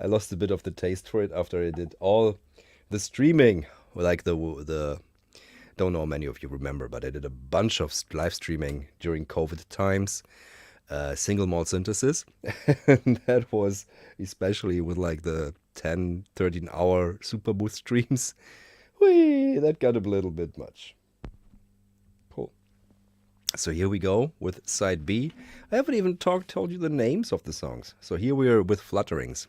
lost a bit of the taste for it after I did all the streaming, like the don't know how many of you remember, but I did a bunch of live streaming during COVID times. single mode synthesis. And that was especially with like the 10, 13-hour super boost streams. Whee, that got a little bit much. Cool. So here we go with side B. I haven't even told you the names of the songs. So here we are with Flutterings.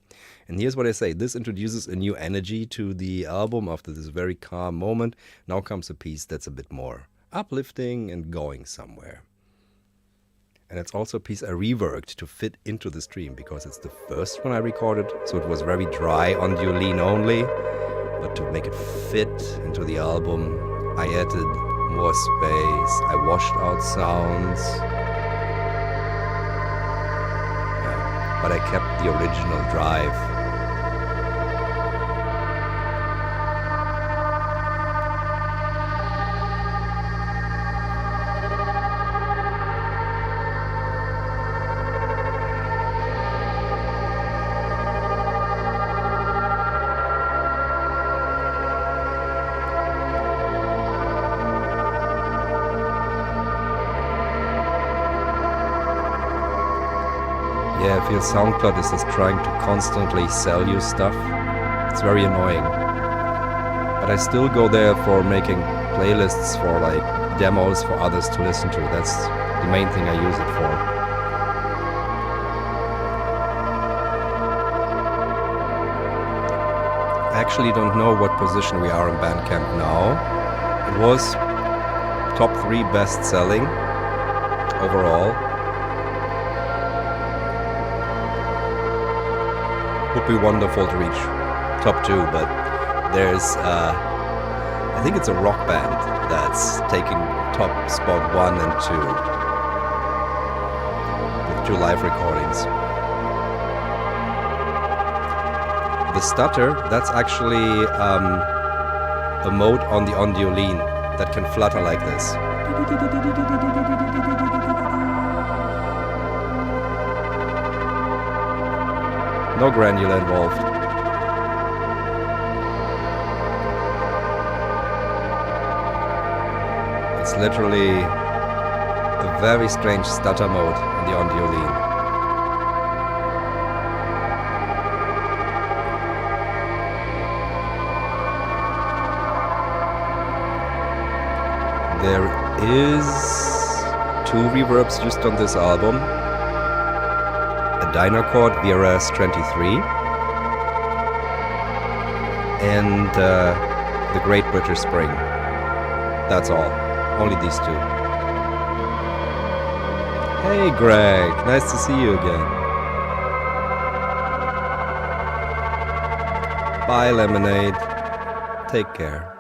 And here's what I say. This introduces a new energy to the album after this very calm moment. Now comes a piece that's a bit more uplifting and going somewhere. And it's also a piece I reworked to fit into the stream because it's the first one I recorded. So it was very dry on Duolin only. But to make it fit into the album, I added more space, I washed out sounds, yeah, but I kept the original drive. Yeah, I feel SoundCloud is just trying to constantly sell you stuff. It's very annoying. But I still go there for making playlists for like demos for others to listen to. That's the main thing I use it for. I actually don't know what position we are in Bandcamp now. It was top 3 best selling overall. Would be wonderful to reach top 2, but there's I think it's a rock band that's taking top spot 1 and 2 with 2 live recordings. The stutter, that's actually a mode on the Duolin that can flutter like this. No granular involved. It's literally a very strange stutter mode on the Duolin. There is 2 reverbs used on this album. Dynacord VRS-23 and the Great British Spring. That's all. Only these 2. Hey Greg, nice to see you again. Bye Lemonade. Take care.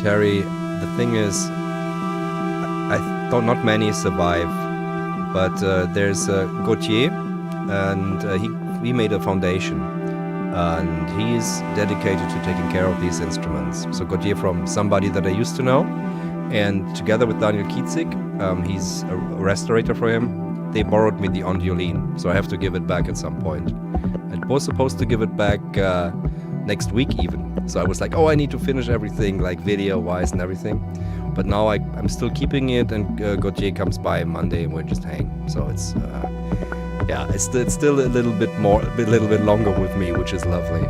Terry, the thing is, I thought not many survive, but there's Gauthier, and he made a foundation, and he's dedicated to taking care of these instruments. So Gauthier from somebody that I used to know, and together with Daniel Kietzig, he's a restorator for him. They borrowed me the Duolin, so I have to give it back at some point. I was supposed to give it back next week even. So I was like, oh, I need to finish everything, like video-wise and everything. But now I'm still keeping it, and Gauthier comes by Monday, and we're just hanging. So it's, yeah, it's still a little bit longer with me, which is lovely.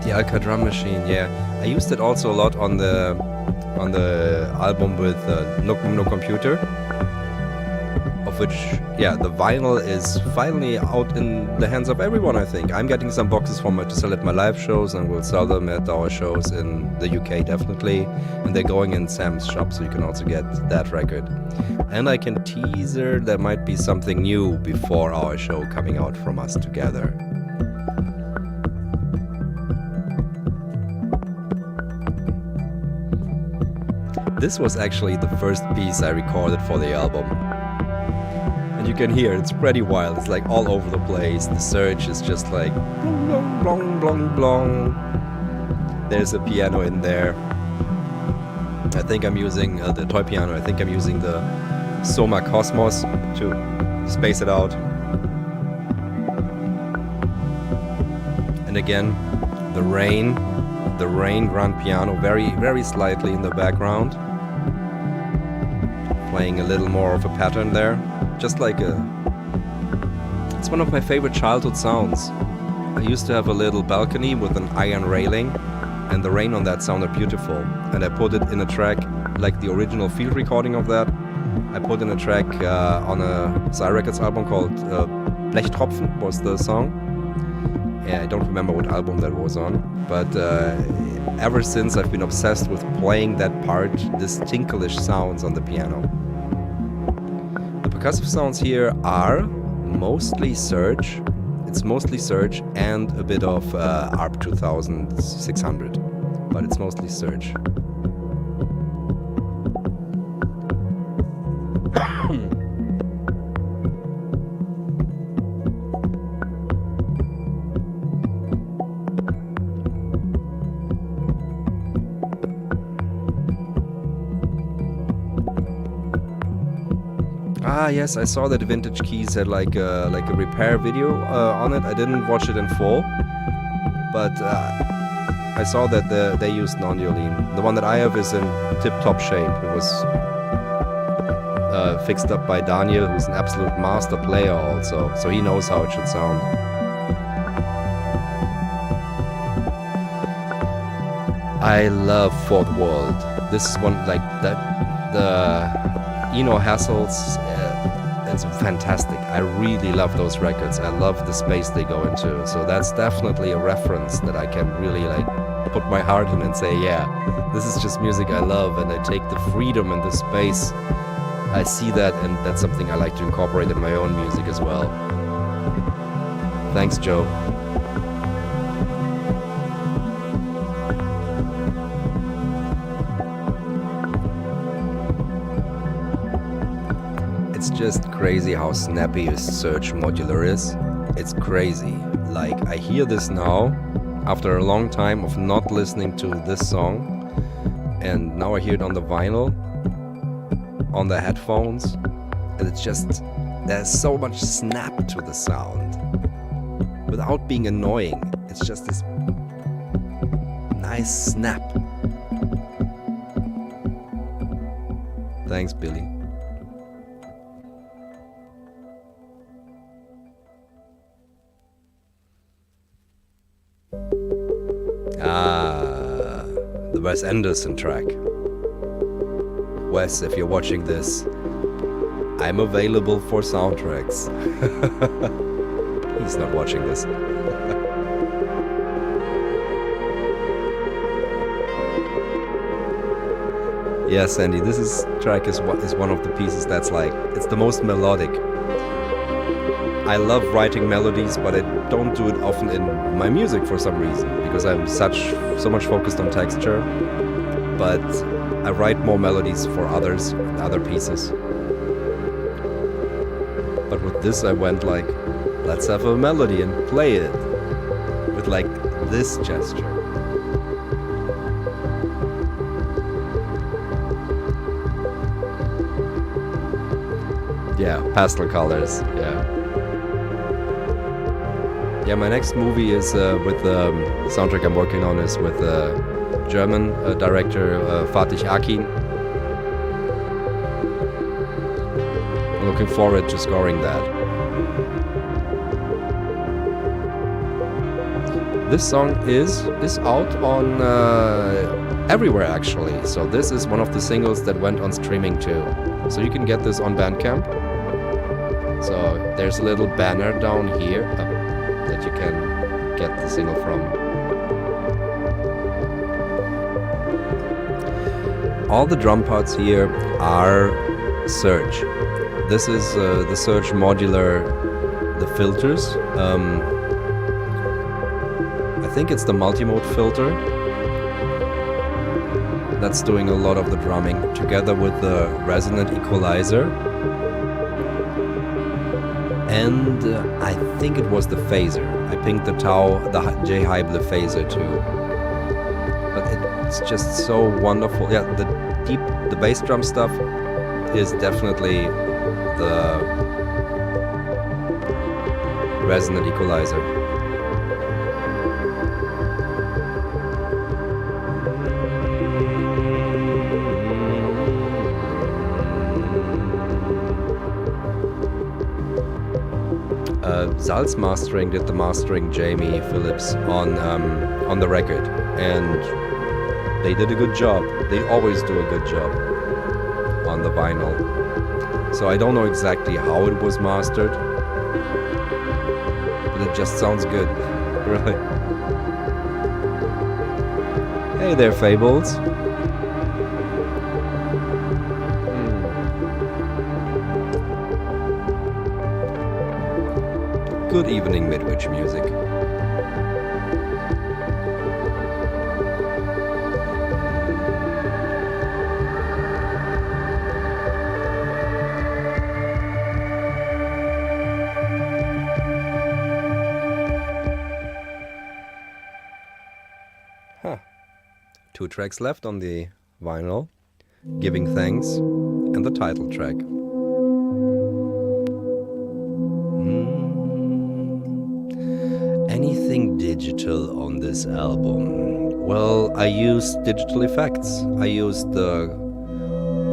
The Alka drum machine, yeah. I used it also a lot on the album with No Computer, of which, yeah, the vinyl is finally out in the hands of everyone, I think. I'm getting some boxes from it to sell at my live shows, and we'll sell them at our shows in the UK, definitely. And they're going in Sam's shop, so you can also get that record. And I can teaser there might be something new before our show coming out from us together. This was actually the first piece I recorded for the album. And And you can hear it's pretty wild. It's like all over the place. The surge is just like blong, blong, blong, blong. There's a piano in there. I think I'm using the toy piano. I think I'm using the Soma Cosmos to space it out. And again, the rain grand piano, very, very slightly in the background. Playing a little more of a pattern there. Just like it's one of my favorite childhood sounds. I used to have a little balcony with an iron railing, and the rain on that sounded beautiful. And I put it in a track, like the original field recording of that. I put in a track on a Psy Records album called Blechtropfen was the song. Yeah, I don't remember what album that was on, but ever since I've been obsessed with playing that part, this tinklish sounds on the piano. The percussive sounds here are mostly surge. It's mostly surge and a bit of ARP 2600, but it's mostly surge. Ah, yes, I saw that Vintage Keys had like a repair video on it. I didn't watch it in full, but I saw that they used non-Yolene. The one that I have is in tip-top shape. It was fixed up by Daniel, who's an absolute master player also, so he knows how it should sound. I love Fourth World. This is one like that. The Eno Hassels. It's fantastic. I really love those records. I love the space they go into. So that's definitely a reference that I can really like put my heart in and say, yeah, this is just music I love, and I take the freedom and the space. I see that, and that's something I like to incorporate in my own music as well. Thanks, Joe. It's just crazy how snappy a Surge modular is. It's crazy. Like, I hear this now after a long time of not listening to this song, and now I hear it on the vinyl, on the headphones, and it's just, there's so much snap to the sound without being annoying. It's just this nice snap. Thanks, Billy. The Wes Anderson track. Wes, if you're watching this, I'm available for soundtracks. He's not watching this. Yeah, Sandy, this track is one of the pieces that's like, it's the most melodic. I love writing melodies, but I don't do it often in my music for some reason, because I'm so much focused on texture. But I write more melodies for others, other pieces. But with this I went like, let's have a melody and play it with like this gesture. Yeah, pastel colors, yeah. Yeah, my next movie is with the soundtrack I'm working on is with German director Fatih Akin. I'm looking forward to scoring that. This song is out on everywhere actually. So this is one of the singles that went on streaming too. So you can get this on Bandcamp. So there's a little banner down here that you can get the single from. All the drum parts here are Surge. This is the Surge modular, the filters. I think it's the multimode filter that's doing a lot of the drumming, together with the resonant equalizer. And I think it was the phaser. I picked the J Heible phaser too. But it's just so wonderful. Yeah, the bass drum stuff is definitely the resonant equalizer. Salz Mastering did the mastering, Jamie Phillips, on the record, and they did a good job. They always do a good job on the vinyl. So I don't know exactly how it was mastered, but it just sounds good, really. Hey there, Fables. Good evening, Midwich music. Huh. 2 tracks left on the vinyl, Giving Thanks and the title track. Anything digital on this album? Well, I used digital effects. I used the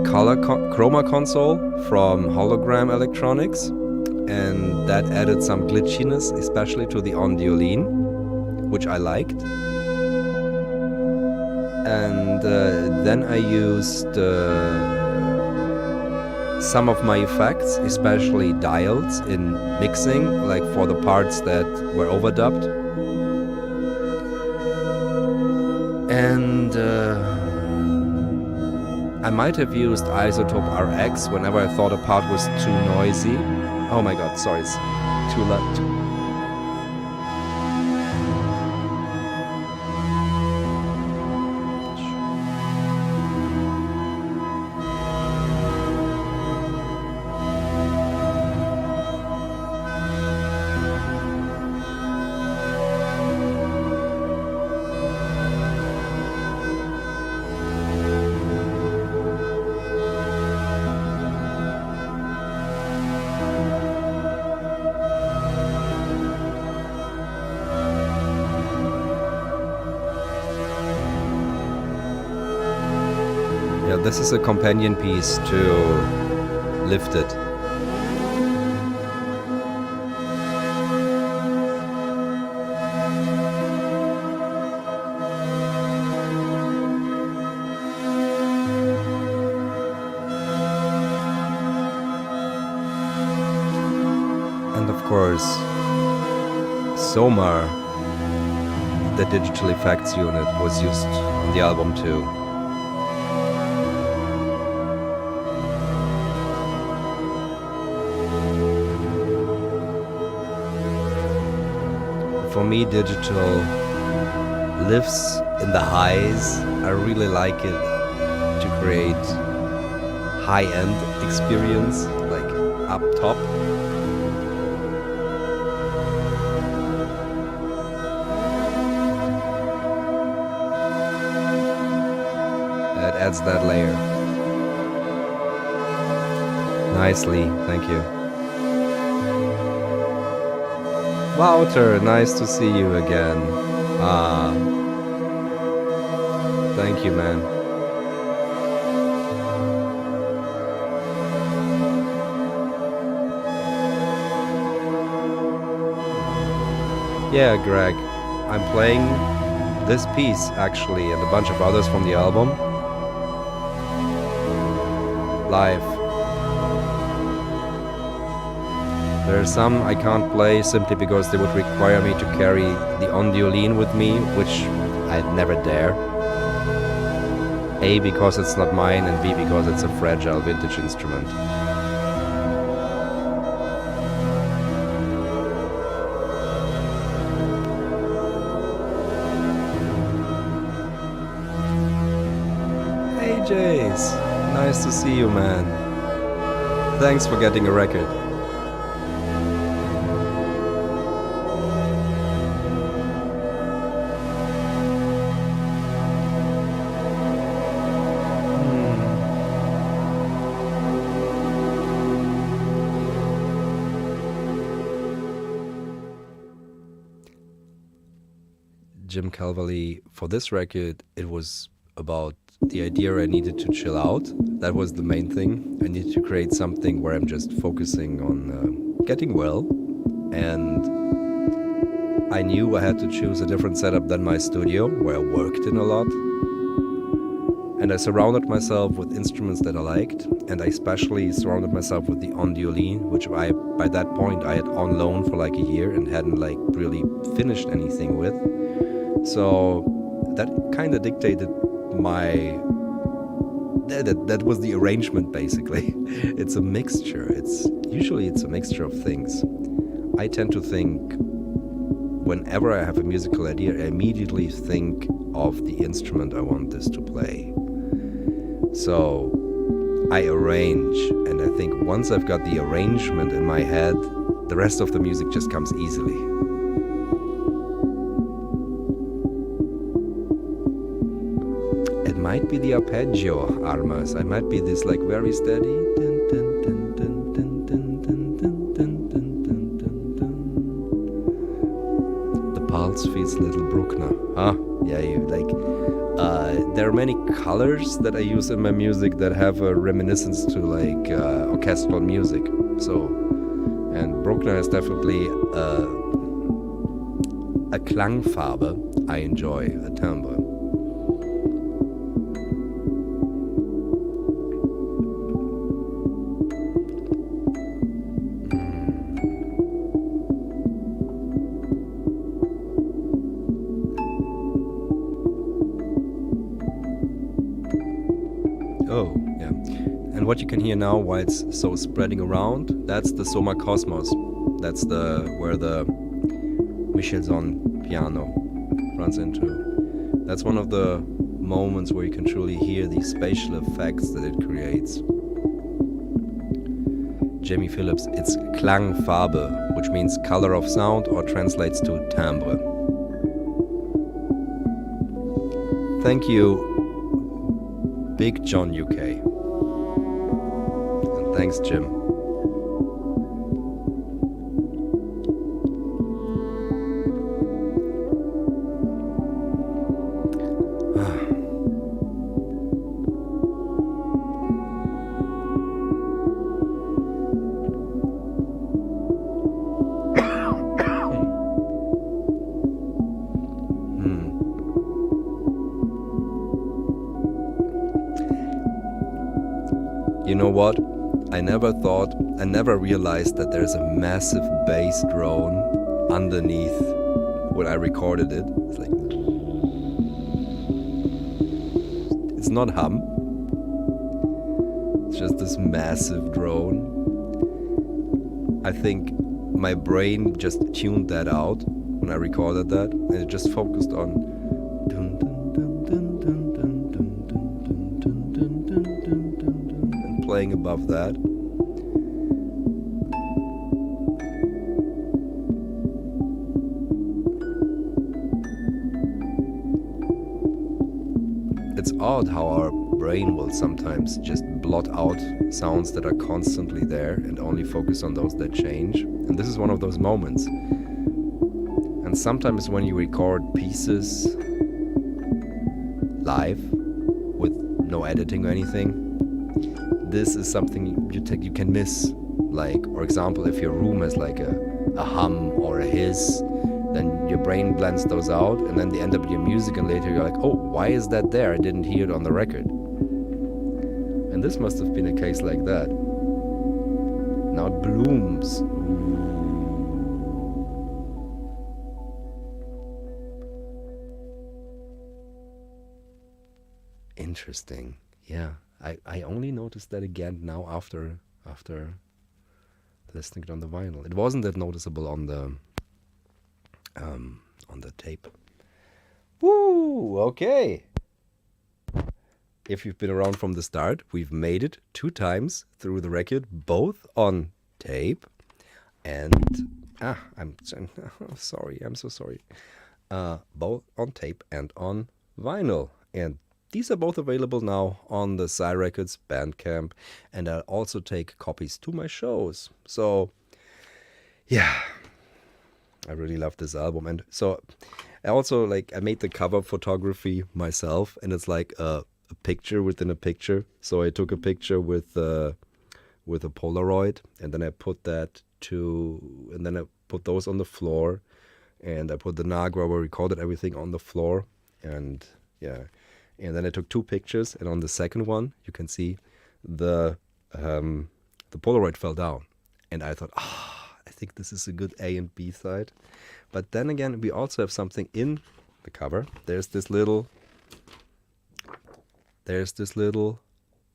color chroma console from Hologram Electronics, and that added some glitchiness, especially to the Ondiolene, which I liked. And then I used some of my effects, especially dials, in mixing, like for the parts that were overdubbed. And I might have used Isotope RX whenever I thought a part was too noisy. Oh my god, sorry, it's too loud. This is a companion piece to Lift It. And of course, Somar, the digital effects unit, was used on the album too. For me, digital lives in the highs. I really like it to create high-end experience, like up top. That adds that layer. Nicely, thank you. Wouter, nice to see you again. Thank you, man. Yeah, Greg, I'm playing this piece actually and a bunch of others from the album live. There are some I can't play simply because they would require me to carry the Ondiolene with me, which I'd never dare. A, because it's not mine, and B, because it's a fragile vintage instrument. Hey Jace, nice to see you, man. Thanks for getting a record. Jim Calverley, for this record, it was about the idea I needed to chill out. That was the main thing. I needed to create something where I'm just focusing on getting well. And I knew I had to choose a different setup than my studio, where I worked in a lot. And I surrounded myself with instruments that I liked, and I especially surrounded myself with the Ondiolin, which by that point I had on loan for like a year and hadn't like really finished anything with. So that kind of dictated my... That was the arrangement, basically. It's a mixture. Usually it's a mixture of things. I tend to think, whenever I have a musical idea, I immediately think of the instrument I want this to play. So I arrange, and I think once I've got the arrangement in my head, the rest of the music just comes easily. It might be the arpeggio, Armas. I might be this like very steady. The pulse feels a little Bruckner. Yeah, there are many colors that I use in my music that have a reminiscence to like orchestral music. So, and Bruckner is definitely a Klangfarbe I enjoy, a timbre. Oh, yeah. And what you can hear now, why it's so spreading around, that's the Soma Cosmos. That's where the Michelson piano runs into. That's one of the moments where you can truly hear the spatial effects that it creates. Jamie Phillips, it's Klangfarbe, which means color of sound or translates to timbre. Thank you, Big John UK. And thanks, Jim. You know what? I never realized that there's a massive bass drone underneath when I recorded it. It's like, it's not hum. It's just this massive drone. I think my brain just tuned that out when I recorded that, and it just focused on dun, dun, dun, dun, dun, dun, dun, dun, dun, dun, dun, dun, and playing above that. It's odd how our brain will sometimes just blot out sounds that are constantly there and only focus on those that change. And this is one of those moments. And sometimes when you record pieces live with no editing or anything, this is something you can miss. Like, for example, if your room has like a hum or a hiss, then your brain blends those out, and then they end up in your music, and later you're like, oh, why is that there? I didn't hear it on the record. And this must have been a case like that. Now it blooms. Interesting. Yeah, I only noticed that again now after listening it on the vinyl. It wasn't that noticeable on the tape. Woo! Okay. If you've been around from the start, we've made it 2 times through the record, both on tape and I'm sorry. I'm so sorry. Both on tape and on vinyl, and these are both available now on the Psy Records Bandcamp, and I'll also take copies to my shows. So, yeah, I really love this album. And so I also I made the cover photography myself, and it's like a picture within a picture. So I took a picture with a Polaroid, and then I put and then I put those on the floor, and I put the Nagra where we recorded everything on the floor, and yeah, and then I took two pictures, and on the second one you can see the the Polaroid fell down, and I thought, I think this is a good A and B side. But then again, we also have something in the cover. There's this little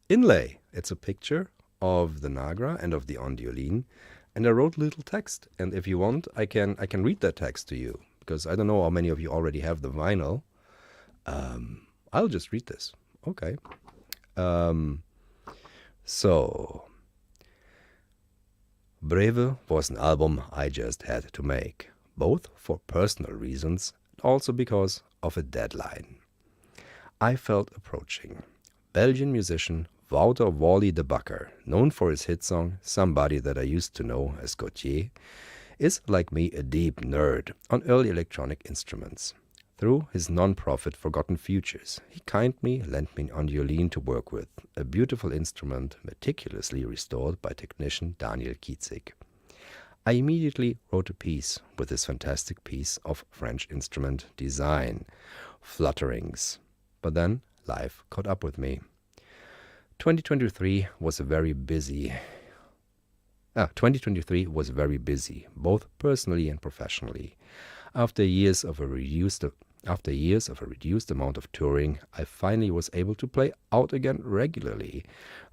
inlay. It's a picture of the Nagra and of the Ondiolin, and I wrote little text. And if you want, I can read that text to you, because I don't know how many of you already have the vinyl. I'll just read this. Okay. Um, so, Breve was an album I just had to make, both for personal reasons and also because of a deadline I felt approaching. Belgian musician Wouter Wally de Bakker, known for his hit song Somebody That I Used to Know as Gautier, is, like me, a deep nerd on early electronic instruments. Through his non-profit Forgotten Futures, he kindly lent me an Ondiolin to work with, a beautiful instrument meticulously restored by technician Daniel Kietzig. I immediately wrote a piece with this fantastic piece of French instrument design, flutterings. But then life caught up with me. 2023 was very busy, both personally and professionally. After years of a reduced amount of touring, I finally was able to play out again regularly.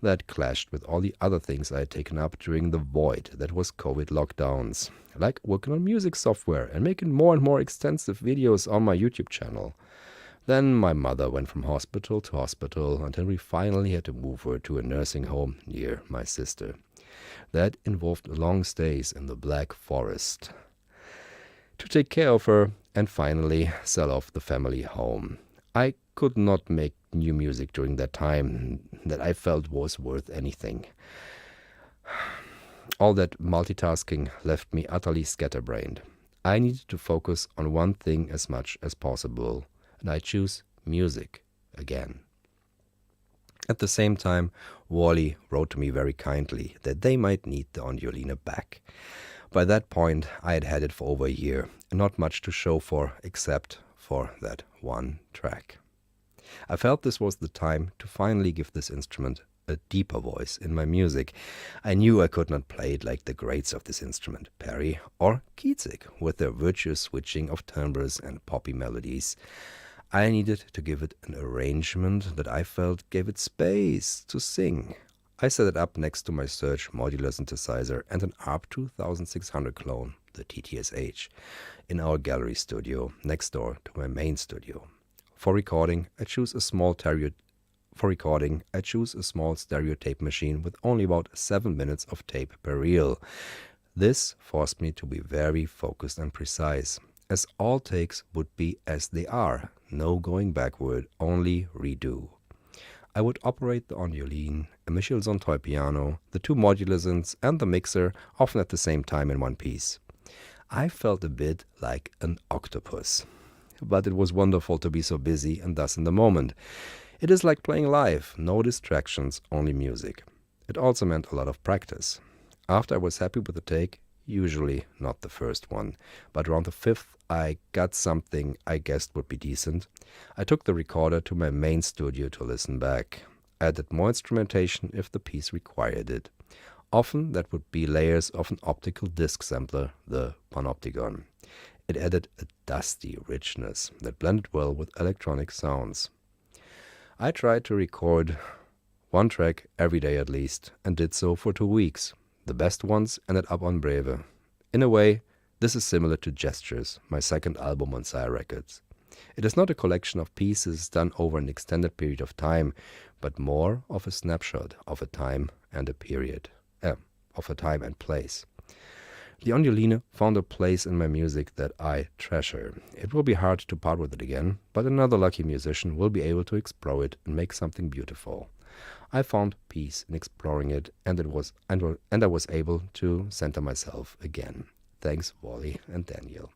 That clashed with all the other things I had taken up during the void that was COVID lockdowns, like working on music software and making more and more extensive videos on my YouTube channel. Then my mother went from hospital to hospital until we finally had to move her to a nursing home near my sister. That involved long stays in the Black Forest to take care of her and finally sell off the family home. I could not make new music during that time that I felt was worth anything. All that multitasking left me utterly scatterbrained. I needed to focus on one thing as much as possible, and I choose music again. At the same time, Wally wrote to me very kindly that they might need the Ondiolina back. By that point, I had had it for over a year, and not much to show for except for that one track. I felt this was the time to finally give this instrument a deeper voice in my music. I knew I could not play it like the greats of this instrument, Perry or Kietzig, with their virtuous switching of timbres and poppy melodies. I needed to give it an arrangement that I felt gave it space to sing. I set it up next to my Surge modular synthesizer and an ARP 2600 clone, the TTSH, in our gallery studio next door to my main studio. For recording, I choose a small stereo tape machine with only about 7 minutes of tape per reel. This forced me to be very focused and precise, as all takes would be as they are, no going backward, only redo. I would operate the Ondiolin, a Michelson toy piano, the two modular synths and the mixer, often at the same time in one piece. I felt a bit like an octopus. But it was wonderful to be so busy and thus in the moment. It is like playing live, no distractions, only music. It also meant a lot of practice. After I was happy with the take, usually not the first one, but around the fifth I got something I guessed would be decent. I took the recorder to my main studio to listen back. I added more instrumentation if the piece required it. Often that would be layers of an optical disc sampler, the Panopticon. It added a dusty richness that blended well with electronic sounds. I tried to record one track every day at least, and did so for 2 weeks. The best ones ended up on Breve. In a way, this is similar to Gestures, my second album on Sire Records. It is not a collection of pieces done over an extended period of time, but more of a snapshot of a time and place. The Ondiolina found a place in my music that I treasure. It will be hard to part with it again, but another lucky musician will be able to explore it and make something beautiful. I found peace in exploring it, and I was able to center myself again. Thanks, Wally and Daniel.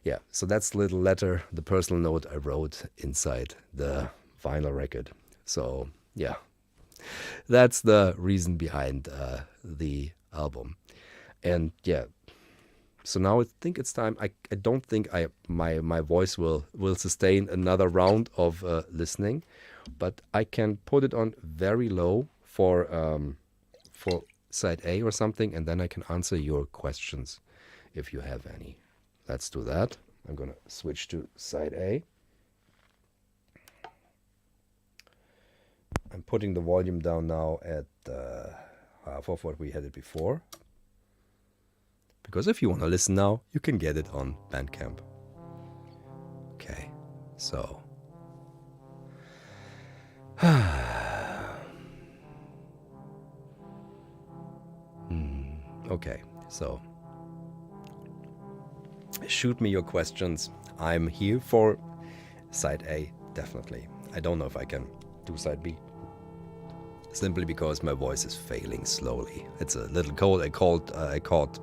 Yeah, so that's the little letter, the personal note I wrote inside the vinyl record. So yeah, that's the reason behind the album. And yeah, so now I think it's time. I don't think my voice will sustain another round of listening, but I can put it on very low for side A or something, and then I can answer your questions if you have any. Let's do that. I'm gonna switch to side A. I'm putting the volume down now at half of what we had it before. Because if you want to listen now, you can get it on Bandcamp. Okay, so. Okay, so. Shoot me your questions. I'm here for side A, definitely. I don't know if I can do side B. Simply because my voice is failing slowly. It's a little cold. I caught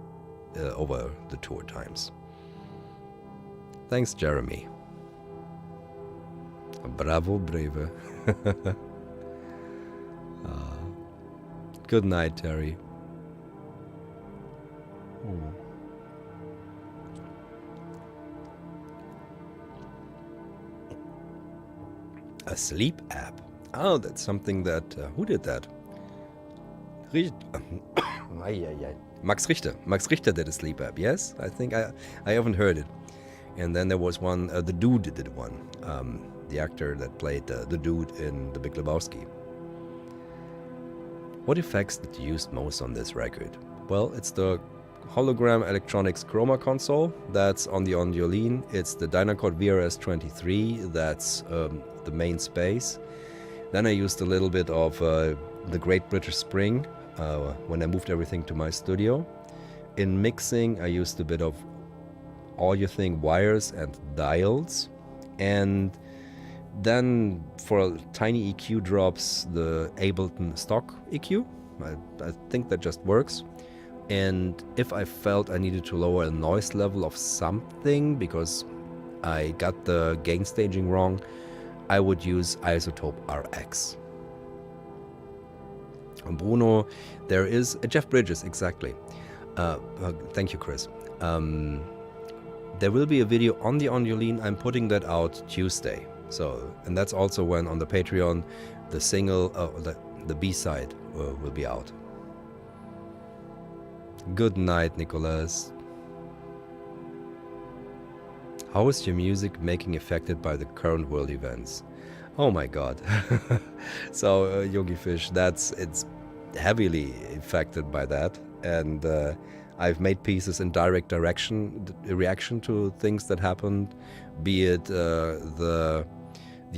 over the tour times. Thanks, Jeremy. Bravo, Breve. Good night, Terry. A sleep app. Oh, that's something that... who did that? Max Richter. Max Richter did a sleep app, yes? I think I haven't heard it. And then there was one, the Dude did one. The actor that played the Dude in The Big Lebowski. What effects did you use most on this record? Well, it's the Hologram Electronics Chroma console that's on the Ondiolene. It's the Dynacord VRS-23 that's the main space. Then I used a little bit of the Great British Spring when I moved everything to my studio. In mixing, I used a bit of audio thing, wires and dials. And then for tiny EQ drops, the Ableton stock EQ. I think that just works. And if I felt I needed to lower a noise level of something because I got the gain staging wrong, I would use Isotope RX. Bruno, there is Jeff Bridges, exactly. Thank you, Chris. There will be a video on the Ondiolene. I'm putting that out Tuesday. So, and that's also when on the Patreon, the single, the B-side will be out. Good night, Nicholas. How is your music making affected by the current world events? Oh my God. So, Yogi Fish, it's heavily affected by that. And I've made pieces in direct reaction to things that happened, be it the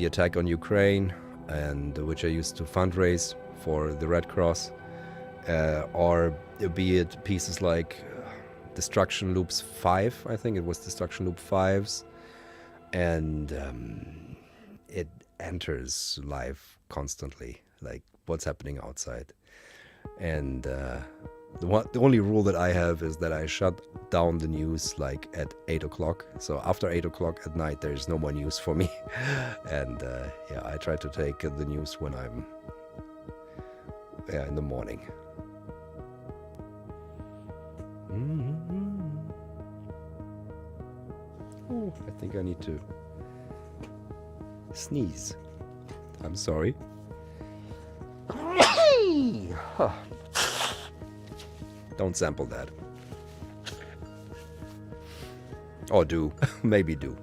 attack on Ukraine, and which I used to fundraise for the Red Cross, or be it pieces like Destruction Loops 5, I think it was Destruction Loop 5's, and it enters life constantly, like what's happening outside. And the only rule that I have is that I shut down the news like at 8 o'clock. So after 8 o'clock at night, there's no more news for me. And yeah, I try to take the news when I'm in the morning. Oh, I think I need to sneeze. I'm sorry. Don't sample that. Or do. Maybe do.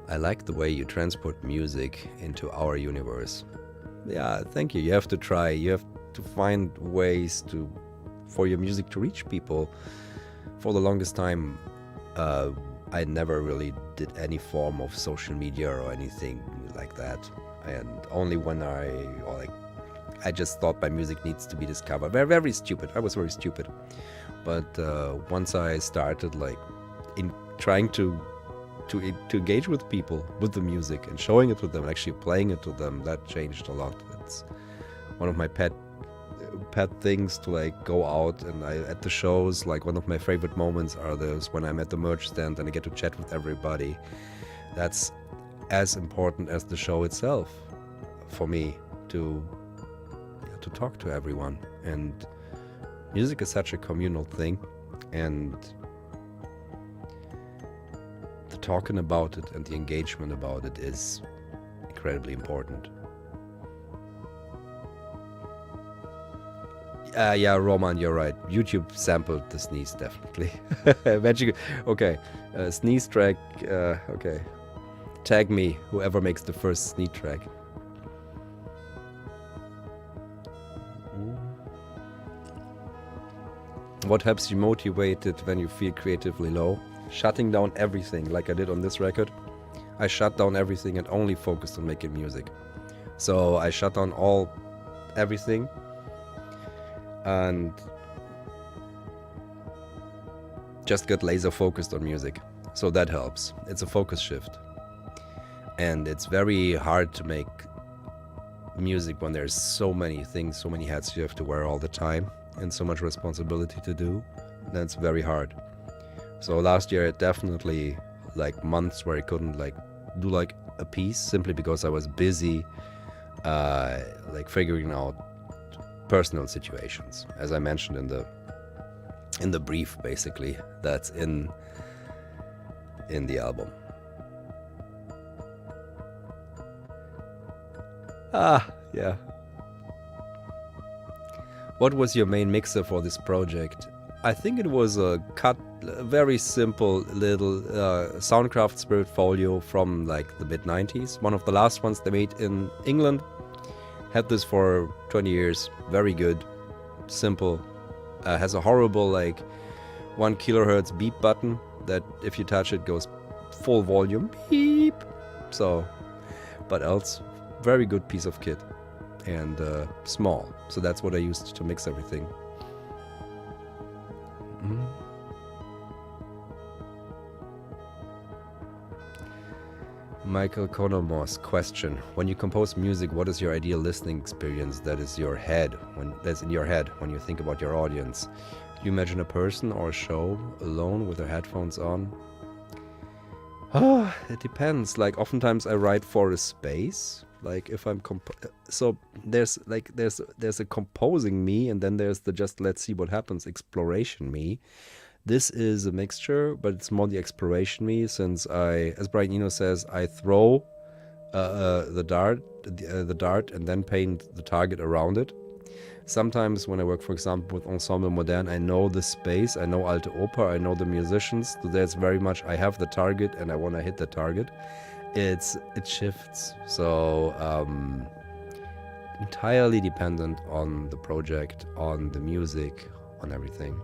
I like the way you transport music into our universe. Yeah, thank you. You have to try. You have to find ways for your music to reach people. For the longest time, I never really did any form of social media or anything like that. And only when I just thought my music needs to be discovered. Very, very stupid. I was very stupid. But once I started in trying to engage with people with the music and showing it to them, actually playing it to them, that changed a lot. It's one of my pet pet things to like go out and at the shows. Like one of my favorite moments are those when I'm at the merch stand and I get to chat with everybody. That's as important as the show itself for me to talk to everyone. And music is such a communal thing, and the talking about it and the engagement about it is incredibly important. Yeah, Roman, you're right. YouTube sampled the sneeze, definitely. Magic. Okay, sneeze track. Okay, tag me, whoever makes the first sneeze track. What helps you motivated when you feel creatively low? Shutting down everything, like I did on this record. I shut down everything and only focused on making music. So I shut down everything, and just got laser focused on music. So that helps. It's a focus shift. And it's very hard to make music when there's so many things, so many hats you have to wear all the time, and so much responsibility to do. That's very hard. So last year, definitely like months where I couldn't like do like a piece simply because I was busy like figuring out personal situations, as I mentioned in the brief, basically, that's in the album. Yeah. What was your main mixer for this project? I think it was a very simple little Soundcraft Spirit Folio from like the mid-90s. One of the last ones they made in England. Had this for 20 years. Very good. Simple. Has a horrible like 1 kilohertz beep button that if you touch it goes full volume. Beep. So, but else, very good piece of kit. And small. So that's what I used to mix everything. Michael Konomos question: when you compose music, what is your ideal listening experience that's in your head when you think about your audience? Do you imagine a person or a show alone with their headphones on? It depends. Like oftentimes I write for a space. Like if I'm so there's a composing me, and then there's the just let's see what happens exploration me. This is a mixture, but it's more the exploration me, since as Brian Eno says, I throw the dart and then paint the target around it. Sometimes when I work, for example, with Ensemble Modern, I know the space, I know Alte Oper, I know the musicians. So there's very much I have the target and I want to hit the target. It shifts. So entirely dependent on the project, on the music, on everything.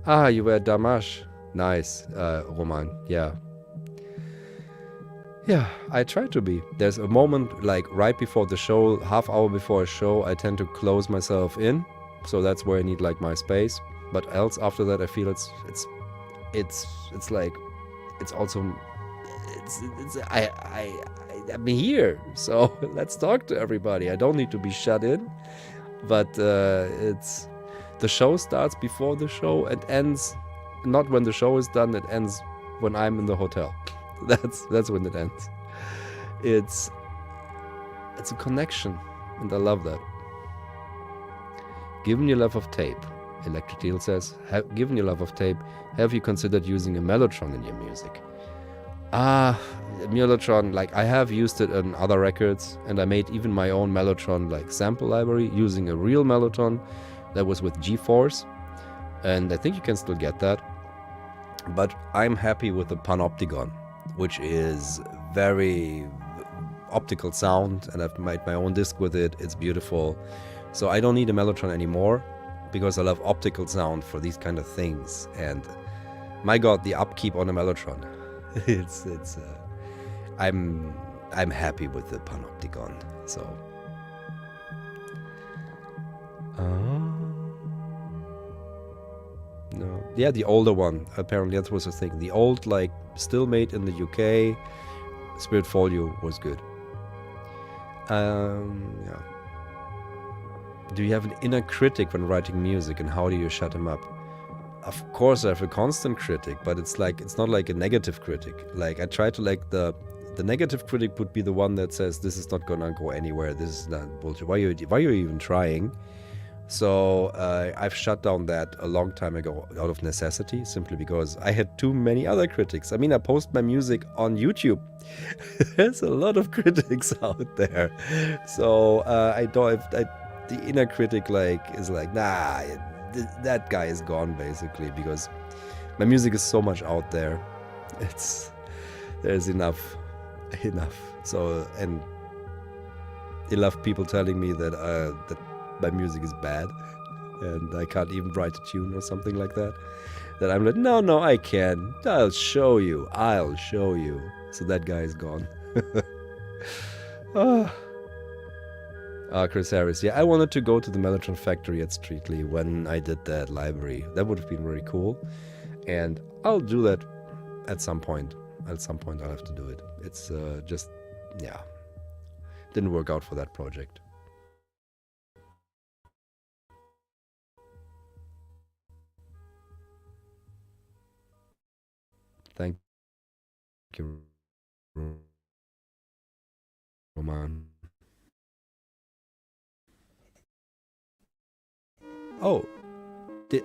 You were Damash. Nice, Roman. Yeah. Yeah, I try to be. There's a moment like right before the show, half hour before a show, I tend to close myself in. So that's where I need like my space. But else after that, I feel it's like it's also I'm here. So let's talk to everybody. I don't need to be shut in, but it's. The show starts before the show and ends not when the show is done. It ends when I'm in the hotel. That's when it ends. It's a connection, and I love that. Given your love of tape, Electric Deal says, given your love of tape, have you considered using a mellotron in your music? Mellotron, like I have used it on other records, and I made even my own mellotron like sample library using a real mellotron. That was with G-Force, and I think you can still get that. But I'm happy with the Panopticon, which is very optical sound, and I've made my own disc with it. It's beautiful. So I don't need a mellotron anymore because I love optical sound for these kind of things. And my God, the upkeep on a mellotron. I'm happy with the Panopticon. So. No. Yeah, the older one. Apparently that was a thing. The old, like, still made in the UK, Spirit Folio was good. Yeah. Do you have an inner critic when writing music, and how do you shut him up? Of course, I have a constant critic, but it's not like a negative critic. Like I try to like the negative critic would be the one that says this is not gonna go anywhere. This is not bullshit. Why are you even trying? So I've shut down that a long time ago out of necessity, simply because I had too many other critics. I mean, I post my music on YouTube. There's a lot of critics out there. So I don't. The inner critic is like, nah, that guy is gone basically, because my music is so much out there. There's enough. So and enough people telling me that my music is bad and I can't even write a tune or something like that. That I'm like, no, I can. I'll show you. So that guy is gone. Chris Harris. Yeah, I wanted to go to the Mellotron factory at Streetly when I did that library. That would have been really cool. And I'll do that at some point. At some point I'll have to do it. It's just, yeah. Didn't work out for that project. Thank you, Roman. Oh,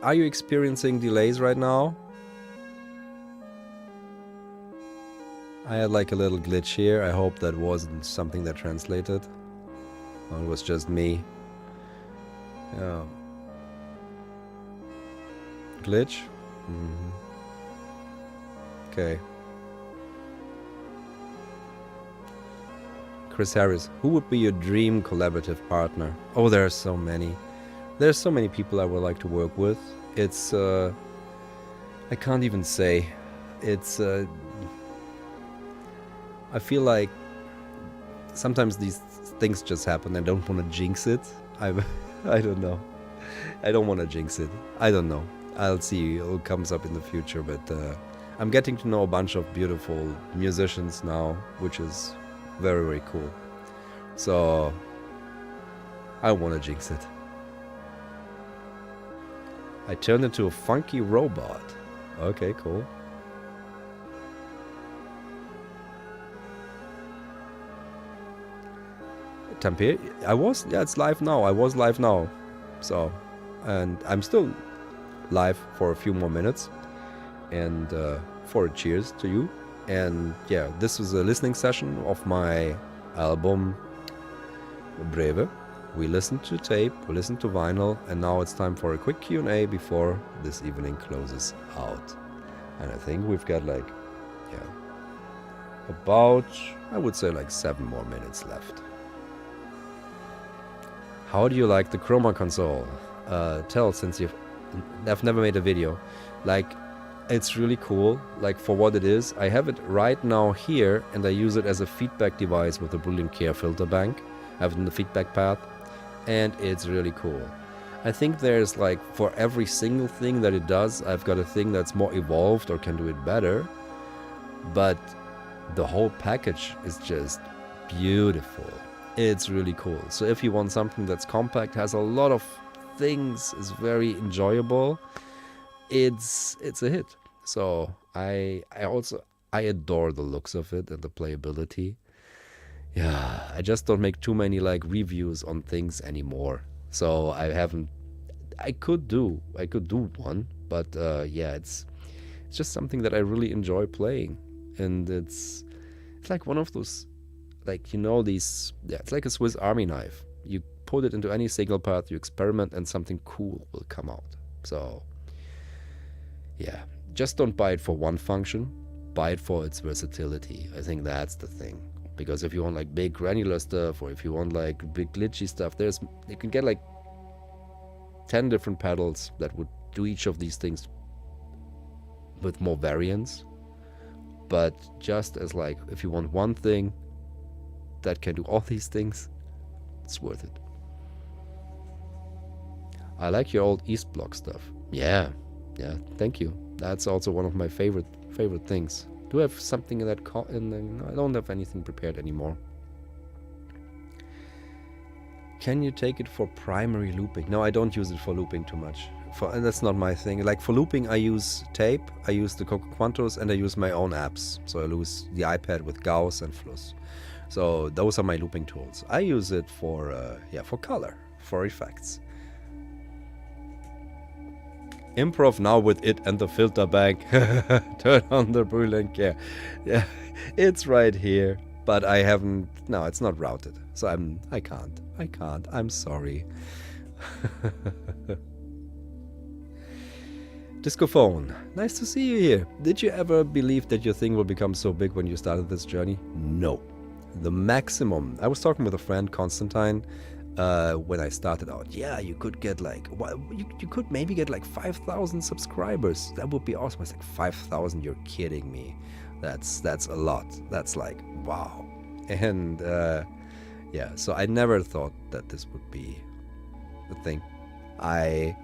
are you experiencing delays right now? I had like a little glitch here. I hope that wasn't something that translated. Or it was just me. Yeah. Glitch? Mm-hmm. Okay. Chris Harris, who would be your dream collaborative partner? Oh, there are so many. There's so many people I would like to work with. It's, I can't even say. It's, I feel like sometimes these things just happen. I don't want to jinx it. I don't know. I don't want to jinx it. I don't know. I'll see what comes up in the future, but I'm getting to know a bunch of beautiful musicians now, which is very, very cool. So I don't want to jinx it. I turned into a funky robot. Okay, cool. Tampere? Yeah, it's live now. I was live now. So, and I'm still live for a few more minutes. And for a cheers to you. And yeah, this was a listening session of my album Breve. We listened to tape, we listened to vinyl, and now it's time for a quick Q&A before this evening closes out. And I think we've got about, I would say 7 more minutes left. How do you like the Chroma console? Tell, since I've never made a video. It's really cool, for what it is. I have it right now here, and I use it as a feedback device with a Boolean Care filter bank. I have it in the feedback path, and it's really cool. I think there's for every single thing that it does, I've got a thing that's more evolved or can do it better, but the whole package is just beautiful. It's really cool. So if you want something that's compact, has a lot of things, is very enjoyable, it's a hit. So I adore the looks of it and the playability. Yeah, I just don't make too many reviews on things anymore. So I could do one, but yeah, it's just something that I really enjoy playing. And it's like one of those, it's like a Swiss Army knife. You put it into any signal path, you experiment, and something cool will come out. So yeah, just don't buy it for one function, buy it for its versatility. I think that's the thing. Because if you want big granular stuff, or if you want big glitchy stuff, you can get 10 different pedals that would do each of these things with more variance. But just as if you want one thing that can do all these things, it's worth it. I like your old East Block stuff. Yeah, thank you. That's also one of my favorite things. Do I have something in that? I don't have anything prepared anymore. Can you take it for primary looping? No, I don't use it for looping too much. That's not my thing. Like for looping, I use tape, I use the Coco Quantos, and I use my own apps. So I use the iPad with Gauss and Fluss. So those are my looping tools. I use it for for color, for effects. Improv now with it and the filter bank. Turn on the Breve care. Yeah, it's right here, but I haven't. No, it's not routed, so I can't. I'm sorry. Discophone, nice to see you here. Did you ever believe that your thing will become so big when you started this journey? No. The maximum. I was talking with a friend, Constantine, when I started out. Yeah, you could get like, well, you could maybe get like 5,000 subscribers. That would be awesome. I was like, 5,000? You're kidding me. That's a lot. That's like, wow. And yeah, so I never thought that this would be a thing. I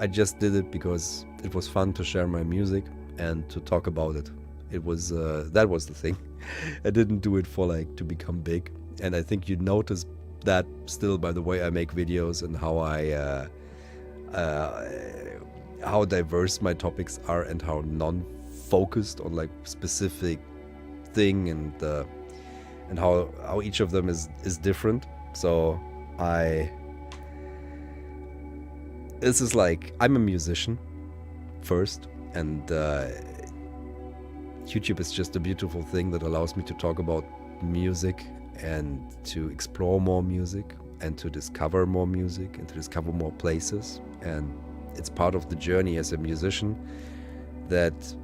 just did it because it was fun to share my music and to talk about it. It was that was the thing. I didn't do it for like to become big, and I think you notice that still by the way I make videos and how diverse my topics are and how non-focused on like specific thing and how each of them is different. So this is like, I'm a musician first, and YouTube is just a beautiful thing that allows me to talk about music and to explore more music and to discover more music and to discover more places. And it's part of the journey as a musician that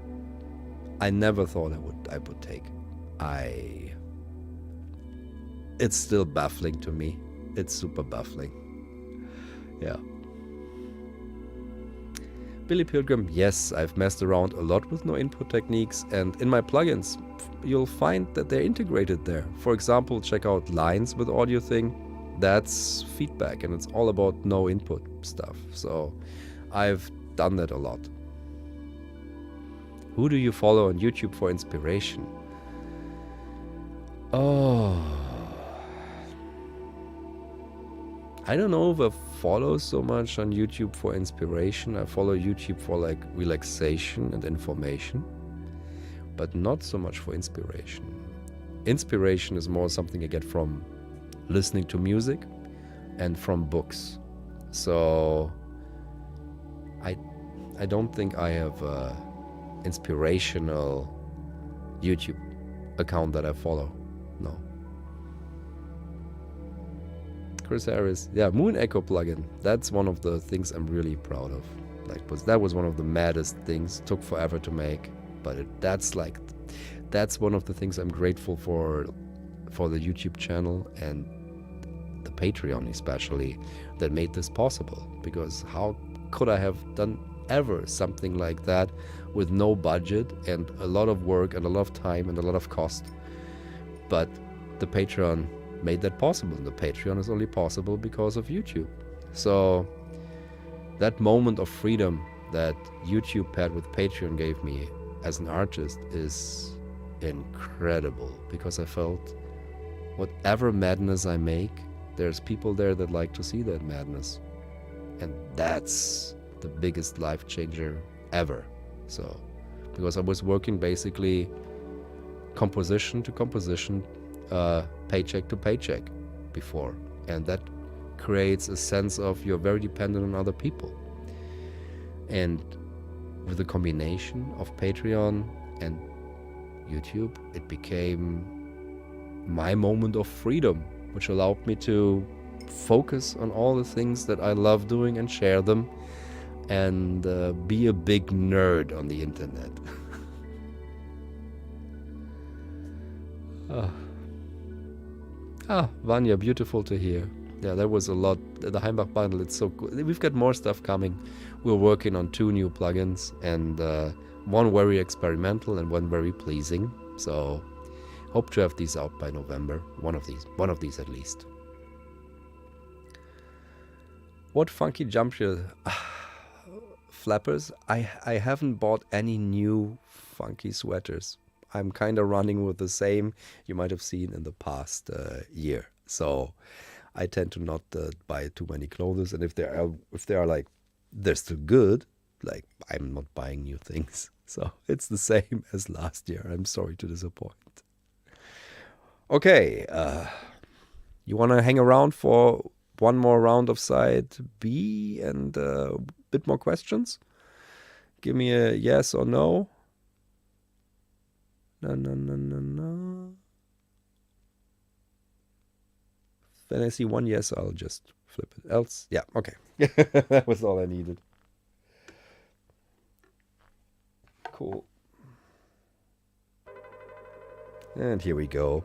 I never thought I would take. It's still baffling to me. It's super baffling. Yeah. Billy Pilgrim, yes, I've messed around a lot with no input techniques, and in my plugins you'll find that they're integrated there. For example, check out Lines with Audio Thing. That's feedback and it's all about no input stuff. So I've done that a lot. Who do you follow on YouTube for inspiration? Oh, I don't know if I follow so much on YouTube for inspiration. I follow YouTube for like relaxation and information, but not so much for inspiration. Inspiration is more something I get from listening to music and from books. So I don't think I have a inspirational YouTube account that I follow. No. Chris Harris, yeah, Moon Echo plugin. That's one of the things I'm really proud of. Like, that was one of the maddest things. Took forever to make, but that's one of the things I'm grateful for the YouTube channel and the Patreon especially that made this possible. Because how could I have done ever something like that with no budget and a lot of work and a lot of time and a lot of cost? But the Patreon made that possible. The Patreon is only possible because of YouTube. So that moment of freedom that YouTube paired with Patreon gave me as an artist is incredible, because I felt whatever madness I make, there's people there that like to see that madness, and that's the biggest life changer ever. So because I was working basically composition to composition, paycheck to paycheck before, and that creates a sense of you're very dependent on other people. And with the combination of Patreon and YouTube, it became my moment of freedom, which allowed me to focus on all the things that I love doing and share them, and be a big nerd on the internet. Vanya, beautiful to hear. Yeah, there was a lot. The Heimbach bundle, it's so cool. We've got more stuff coming. We're working on 2 new plugins, and one very experimental and one very pleasing. So hope to have these out by November. One of these at least. What funky jump shield? Flappers? I haven't bought any new funky sweaters. I'm kind of running with the same you might have seen in the past year. So I tend to not buy too many clothes, and if they are like they're still good, like I'm not buying new things. So it's the same as last year. I'm sorry to disappoint. Okay, you want to hang around for one more round of side B and a bit more questions? Give me a yes or no. No, no, no, no, no. When I see one yes, I'll just flip it. Else, yeah, okay. That was all I needed. Cool. And here we go.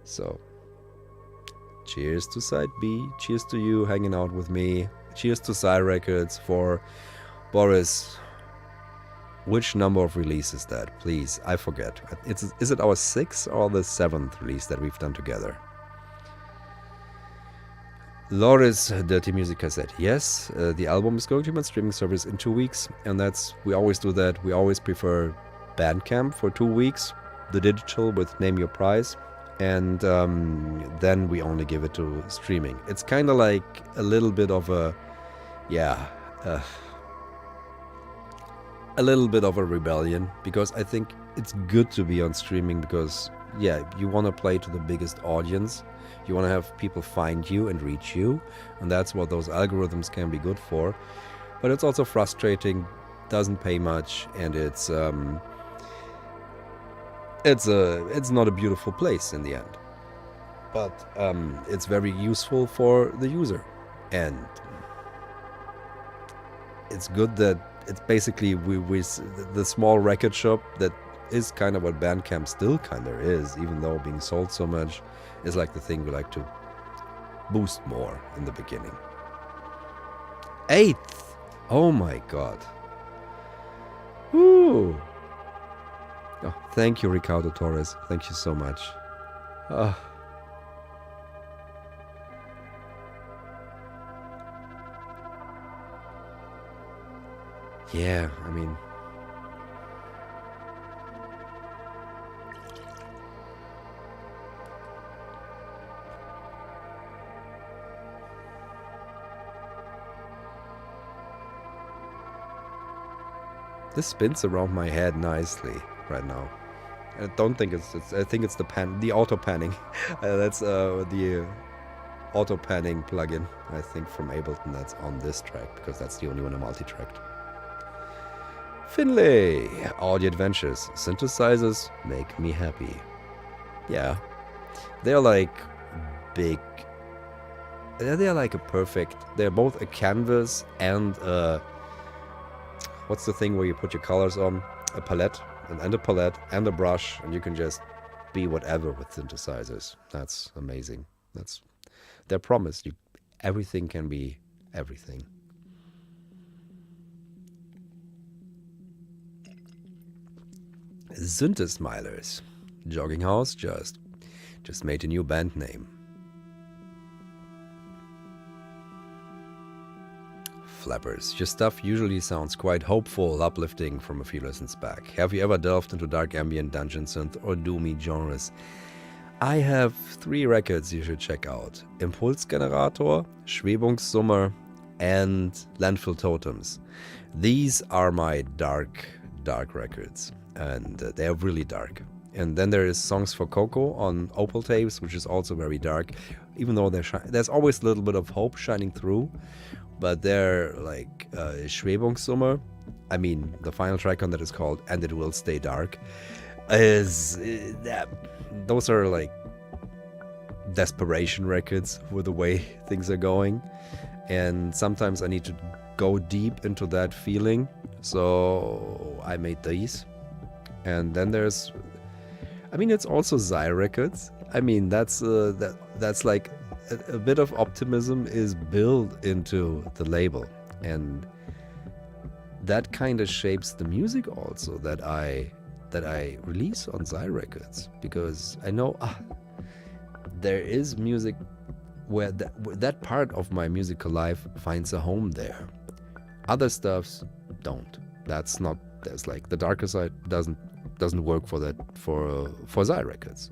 So, cheers to side B. Cheers to you hanging out with me. Cheers to Psy Records for Boris. Which number of release is that? Please, I forget. Is it our 6th or the 7th release that we've done together? Loris Dirty Music Cassette. Yes, the album is going to be on streaming service in 2 weeks, and we always do that. We always prefer Bandcamp for 2 weeks, the digital with Name Your Price, and then we only give it to streaming. It's kind of like a little bit of a little bit of a rebellion, because I think it's good to be on streaming because, you want to play to the biggest audience. You want to have people find you and reach you, and that's what those algorithms can be good for. But it's also frustrating, doesn't pay much, and it's not a beautiful place in the end. But it's very useful for the user, and it's good that it's basically the small record shop that is kind of what Bandcamp still kind of is, even though being sold so much, is like the thing we like to boost more in the beginning. 8th! Oh my god. Woo! Oh, thank you, Ricardo Torres. Thank you so much. Yeah, I mean... This spins around my head nicely right now. I don't think I think it's the auto panning. That's the auto panning plugin, I think, from Ableton that's on this track, because that's the only one I multi-tracked. Finlay, Audio Adventures, synthesizers make me happy. Yeah, they're like big. They're like a perfect. They're both a canvas and what's the thing where you put your colors on? A palette, and a palette and a brush, and you can just be whatever with synthesizers. That's amazing. That's their promise. Everything can be everything. Synthesmilers. Jogging House just made a new band name. Flappers. Your stuff usually sounds quite hopeful, uplifting from a few listens back. Have you ever delved into dark ambient, dungeon synth, or doomy genres? I have 3 records you should check out. Impulsgenerator, Schwebungssummer, and Landfill Totems. These are my dark records, and they're really dark. And then there is Songs for Coco on Opal Tapes, which is also very dark, even though there's always a little bit of hope shining through. But they're like Schwebungssummer. I mean, the final track on that is called And It Will Stay Dark. Those are like desperation records with the way things are going. And sometimes I need to go deep into that feeling. So I made these. And then there's... I mean, it's also Psy Records. I mean, that's like... A bit of optimism is built into the label, and that kind of shapes the music also that I release on Psy Records, because I know there is music where that part of my musical life finds a home there. Other stuffs don't. There's like the darker side doesn't work for that for Psy Records.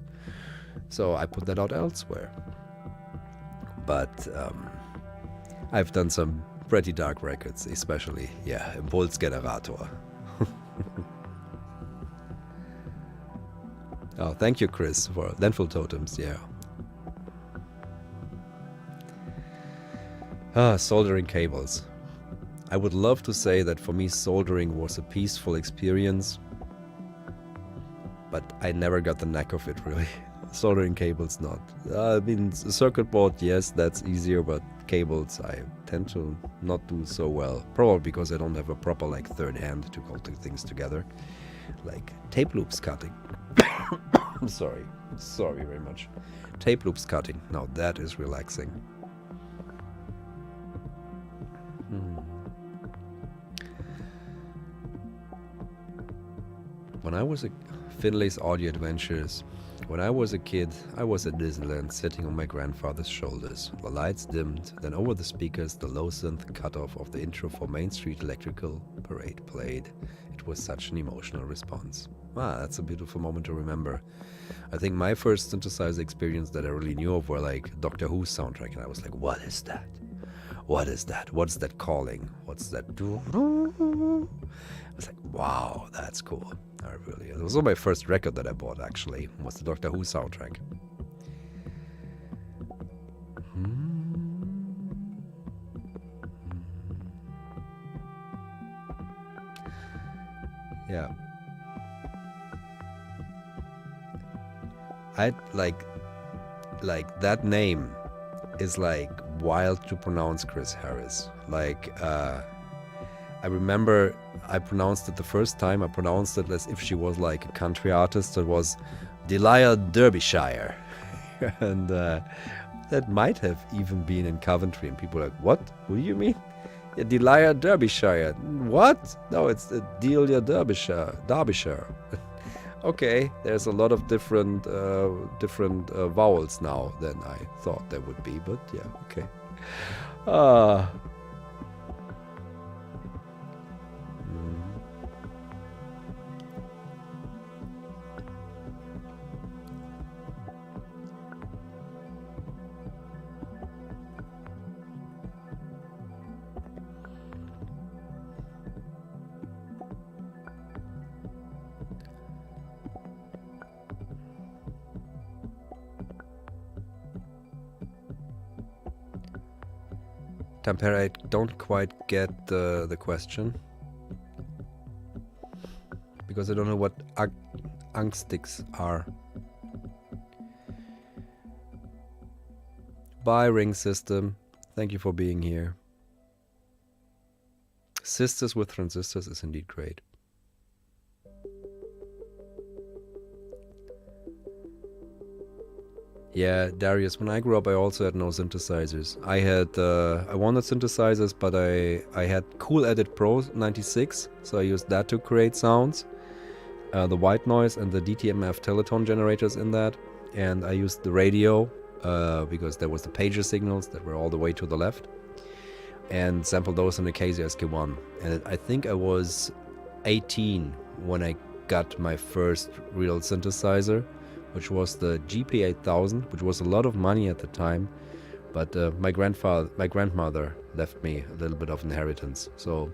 So I put that out elsewhere. But I've done some pretty dark records, especially, yeah, Impulsgenerator. Oh, thank you, Chris, for Landfill Totems, yeah. Soldering cables. I would love to say that for me soldering was a peaceful experience, but I never got the knack of it, really. Soldering cables, not. I mean, circuit board, yes, that's easier, but cables, I tend to not do so well. Probably because I don't have a proper, like, third hand to hold things together. Like tape loops cutting. I'm sorry very much. Tape loops cutting, now that is relaxing. When I was Finlay's Audio Adventures. When I was a kid, I was at Disneyland sitting on my grandfather's shoulders. The lights dimmed, then over the speakers the low synth cutoff of the intro for Main Street Electrical Parade played. It was such an emotional response. Ah, that's a beautiful moment to remember. I think my first synthesizer experience that I really knew of were like Doctor Who's soundtrack, and I was like, what is that? What is that? What's that calling? What's that? I was like, wow, that's cool. It was my first record that I bought, actually, was the Doctor Who soundtrack. Yeah. I like that name is like wild to pronounce, Chris Harris. Like, I remember I pronounced it the first time. I pronounced it as if she was like a country artist. It was Delia Derbyshire. And that might have even been in Coventry. And people were like, what? What do you mean? Yeah, Delia Derbyshire. What? No, it's Delia Derbyshire. Okay, there's a lot of different vowels now than I thought there would be. But yeah, okay. Tampere, I don't quite get the question. Because I don't know what angsticks are. Bye, Ring System. Thank you for being here. Sisters with Transistors is indeed great. Yeah, Darius, when I grew up, I also had no synthesizers. I wanted synthesizers, but I had Cool Edit Pro 96, so I used that to create sounds. The white noise and the DTMF Teletone generators in that. And I used the radio, because there was the pager signals that were all the way to the left. And sampled those in the Casio SK1. And I think I was 18 when I got my first real synthesizer, which was the GP8000, which was a lot of money at the time, but my grandmother left me a little bit of inheritance, so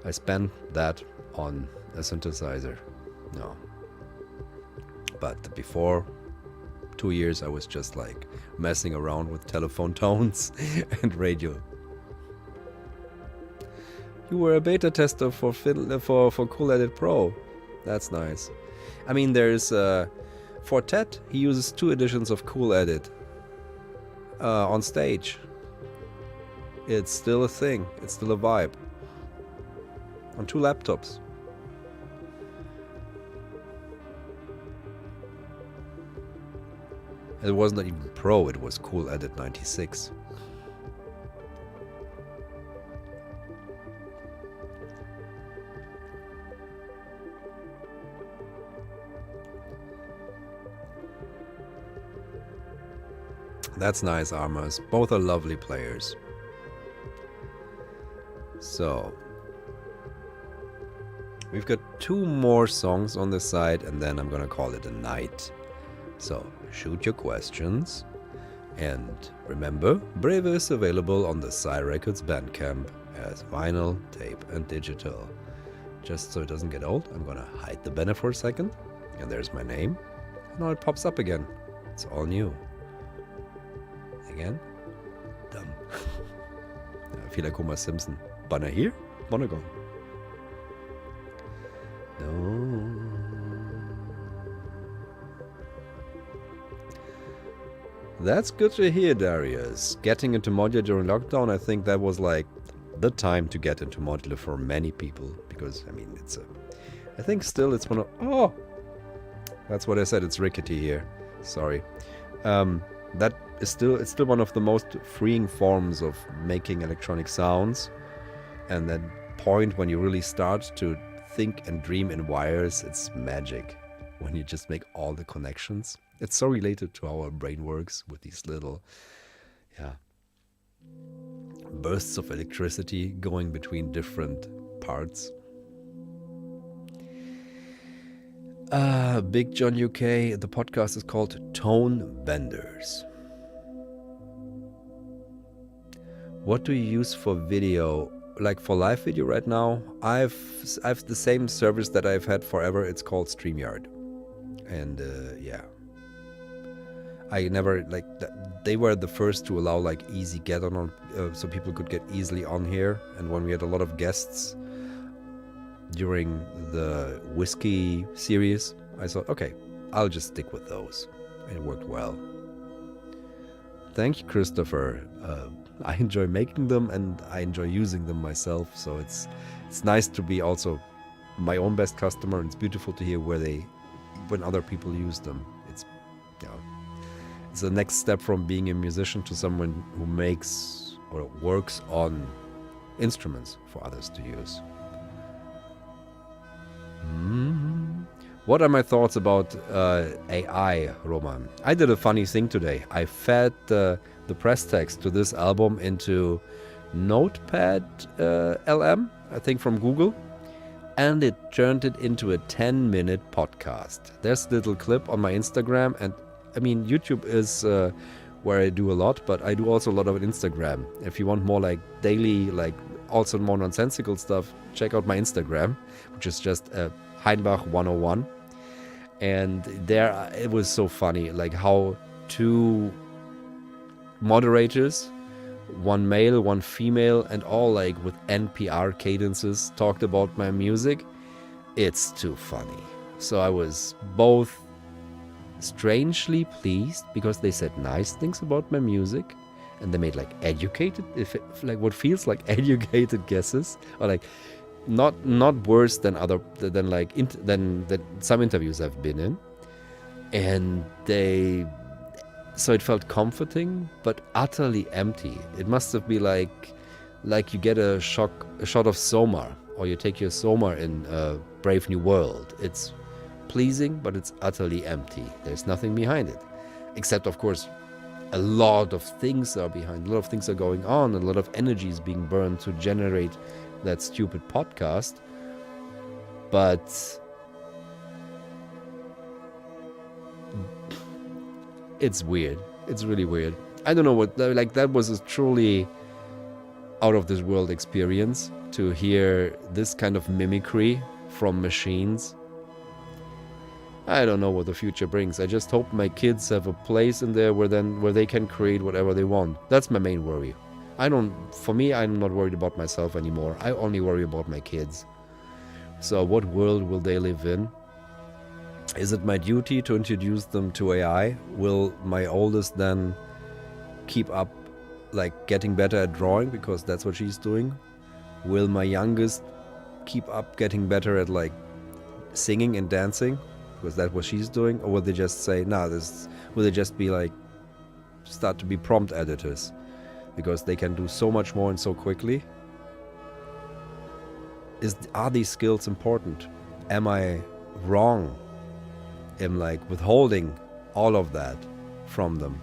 I spent that on a synthesizer. No, but before 2 years I was just like messing around with telephone tones and radio. You were a beta tester for Cool Edit Pro. That's nice. I mean, there's for Ted, he uses 2 editions of Cool Edit on stage. It's still a thing. It's still a vibe. On 2 laptops. It was not even Pro, it was Cool Edit 96. That's nice, Armors. Both are lovely players. So, we've got 2 more songs on the side, and then I'm gonna call it a night. So, shoot your questions. And remember, Breve is available on the Psy Records Bandcamp as vinyl, tape, and digital. Just so it doesn't get old, I'm gonna hide the banner for a second. And there's my name. And now it pops up again. It's all new. Again? Dumb. I feel like Homer Simpson. Banner here, banner gone. No. That's good to hear, Darius. Getting into modular during lockdown, I think that was like the time to get into modular for many people. Because, I mean, I think still it's one of... Oh! That's what I said, it's rickety here. Sorry. That is it's still one of the most freeing forms of making electronic sounds. And that point when you really start to think and dream in wires, it's magic. When you just make all the connections. It's so related to how our brain works with these little, bursts of electricity going between different parts. Big John UK, the podcast is called Tone Benders. What do you use for video? Like for live video right now, I've the same service that I've had forever. It's called StreamYard. And I never they were the first to allow like easy get on so people could get easily on here. And when we had a lot of guests during the whiskey series, I thought, okay, I'll just stick with those. And it worked well. Thank you, Christopher. I enjoy making them and I enjoy using them myself. So it's nice to be also my own best customer. And it's beautiful to hear when other people use them. It's the next step from being a musician to someone who makes or works on instruments for others to use. What are my thoughts about AI, Roman? I did a funny thing today. I fed the press text to this album into Notepad LM, I think from Google, and it turned it into a 10-minute podcast. There's a little clip on my Instagram, and I mean, YouTube is where I do a lot, but I do also a lot of Instagram. If you want more like daily, like also more nonsensical stuff, check out my Instagram, which is just Heinbach 101. And there, it was so funny, like how two moderators, one male, one female, and all like with NPR cadences talked about my music. It's too funny. So I was both strangely pleased because they said nice things about my music and they made like educated, what feels like educated guesses, or like not worse than than some interviews I've been in. And so it felt comforting but utterly empty. It must have been like you get a shot of Soma, or you take your Soma in Brave New World. It's pleasing, but it's utterly empty. There's nothing behind it, except of course a lot of things are behind. A lot of things are going on. A lot of energy is being burned to generate that stupid podcast. But it's weird. It's really weird. I don't know what, like, that was a truly out of this world experience to hear this kind of mimicry from machines. I don't know what the future brings. I just hope my kids have a place in there where they can create whatever they want. That's my main worry. For me, I'm not worried about myself anymore. I only worry about my kids. So what world will they live in? Is it my duty to introduce them to AI? Will my oldest then keep up, like, getting better at drawing because that's what she's doing? Will my youngest keep up getting better at, like, singing and dancing because that's what she's doing? Or will they just say, will they just be like, start to be prompt editors because they can do so much more and so quickly? Are these skills important? Am I wrong in, like, withholding all of that from them?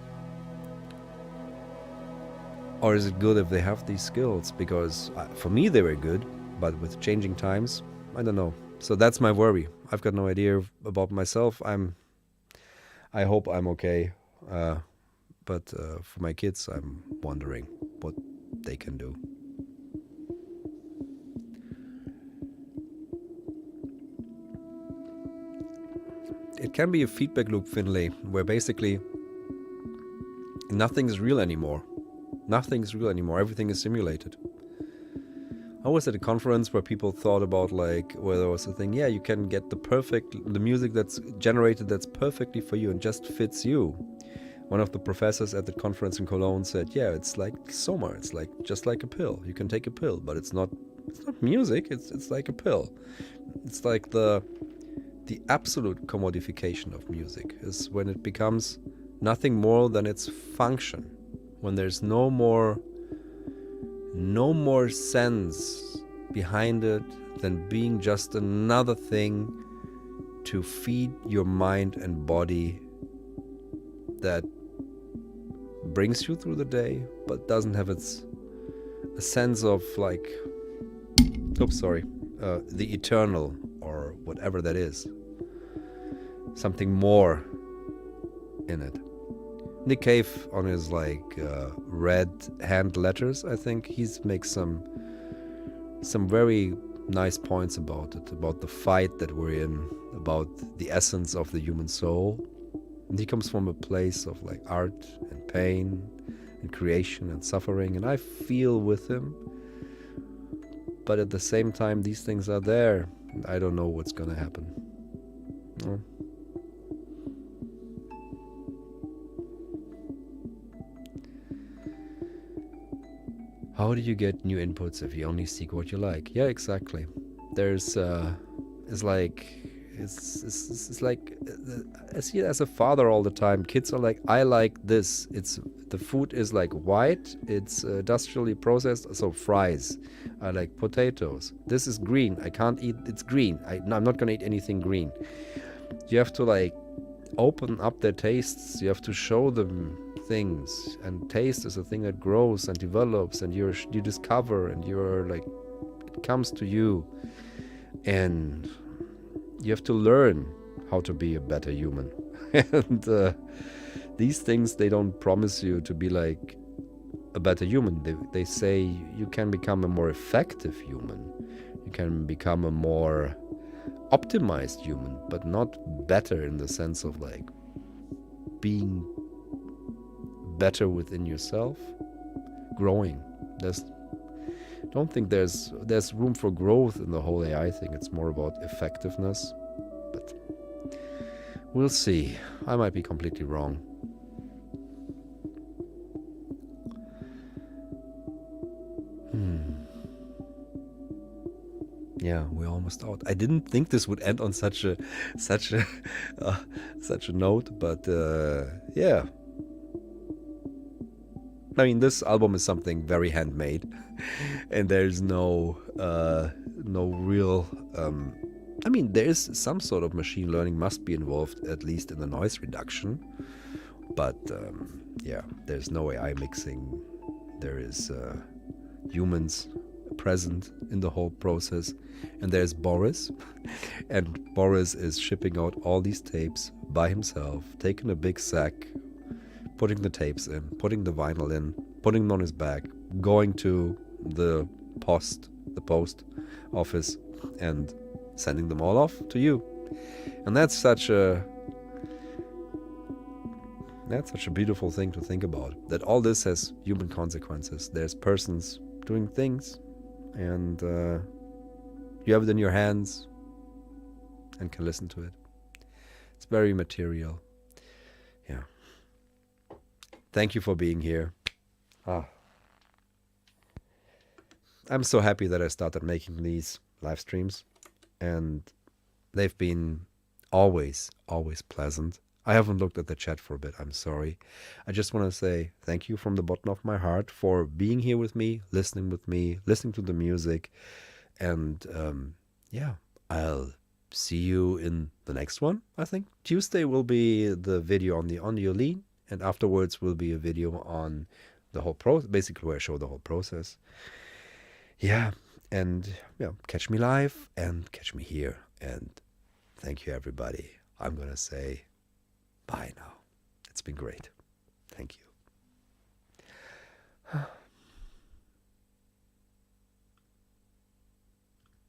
Or is it good if they have these skills? Because for me they were good, but with changing times, I don't know. So that's my worry. I've got no idea about myself. I hope I'm okay. but for my kids, I'm wondering what they can do. It can be a feedback loop, Finlay, where basically nothing's real anymore. Nothing's real anymore. Everything is simulated. I was at a conference where people thought about, like, where there was a thing, yeah, you can get the music that's generated that's perfectly for you and just fits you. One of the professors at the conference in Cologne said, yeah, it's like Soma. It's like just like a pill. You can take a pill, but it's not music. It's like a pill. It's like the absolute commodification of music is when it becomes nothing more than its function. When there's no more sense behind it than being just another thing to feed your mind and body that brings you through the day, but doesn't have a sense of, like, the eternal or whatever that is. Something more in it. Nick Cave, on his red hand letters, I think he makes some very nice points about it, about the fight that we're in, about the essence of the human soul. And he comes from a place of like art and pain and creation and suffering, and I feel with him. But at the same time, these things are there, and I don't know what's gonna happen. No. How do you get new inputs if you only seek what you like? Yeah, exactly. There's it's like I see it as a father all the time. Kids are like, I like this. The food is like white. It's industrially processed, so fries. I like potatoes. This is green. I can't eat. It's green. I'm not gonna eat anything green. You have to like open up their tastes. You have to show them things, and taste is a thing that grows and develops, and you discover, and you're like, it comes to you, and you have to learn how to be a better human. And these things, they don't promise you to be like a better human. They say you can become a more effective human, you can become a more optimized human, but not better in the sense of like being better within yourself, growing. Don't think there's room for growth in the whole AI thing. It's more about effectiveness, but we'll see. I might be completely wrong. Yeah, we're almost out. I didn't think this would end on such a note, but yeah. I mean, this album is something very handmade, and there's no real. I mean, there is some sort of machine learning must be involved, at least in the noise reduction, but yeah, there's no AI mixing. There is humans present in the whole process, and there's Boris, and Boris is shipping out all these tapes by himself, taking a big sack, putting the tapes in, putting the vinyl in, putting them on his back, going to the post office, and sending them all off to you. And that's such a beautiful thing to think about, that all this has human consequences. There's persons doing things, and you have it in your hands and can listen to it. It's very material. Yeah. Thank you for being here. I'm so happy that I started making these live streams, and they've been always pleasant. I haven't looked at the chat for a bit. I'm sorry. I just want to say thank you from the bottom of my heart for being here with me, listening to the music. And yeah, I'll see you in the next one. I think Tuesday will be the video on the Audiolene, and afterwards will be a video on the whole process, basically where I show the whole process. Yeah, and yeah, catch me live and catch me here. And thank you, everybody. I'm going to say bye now. It's been great. Thank you.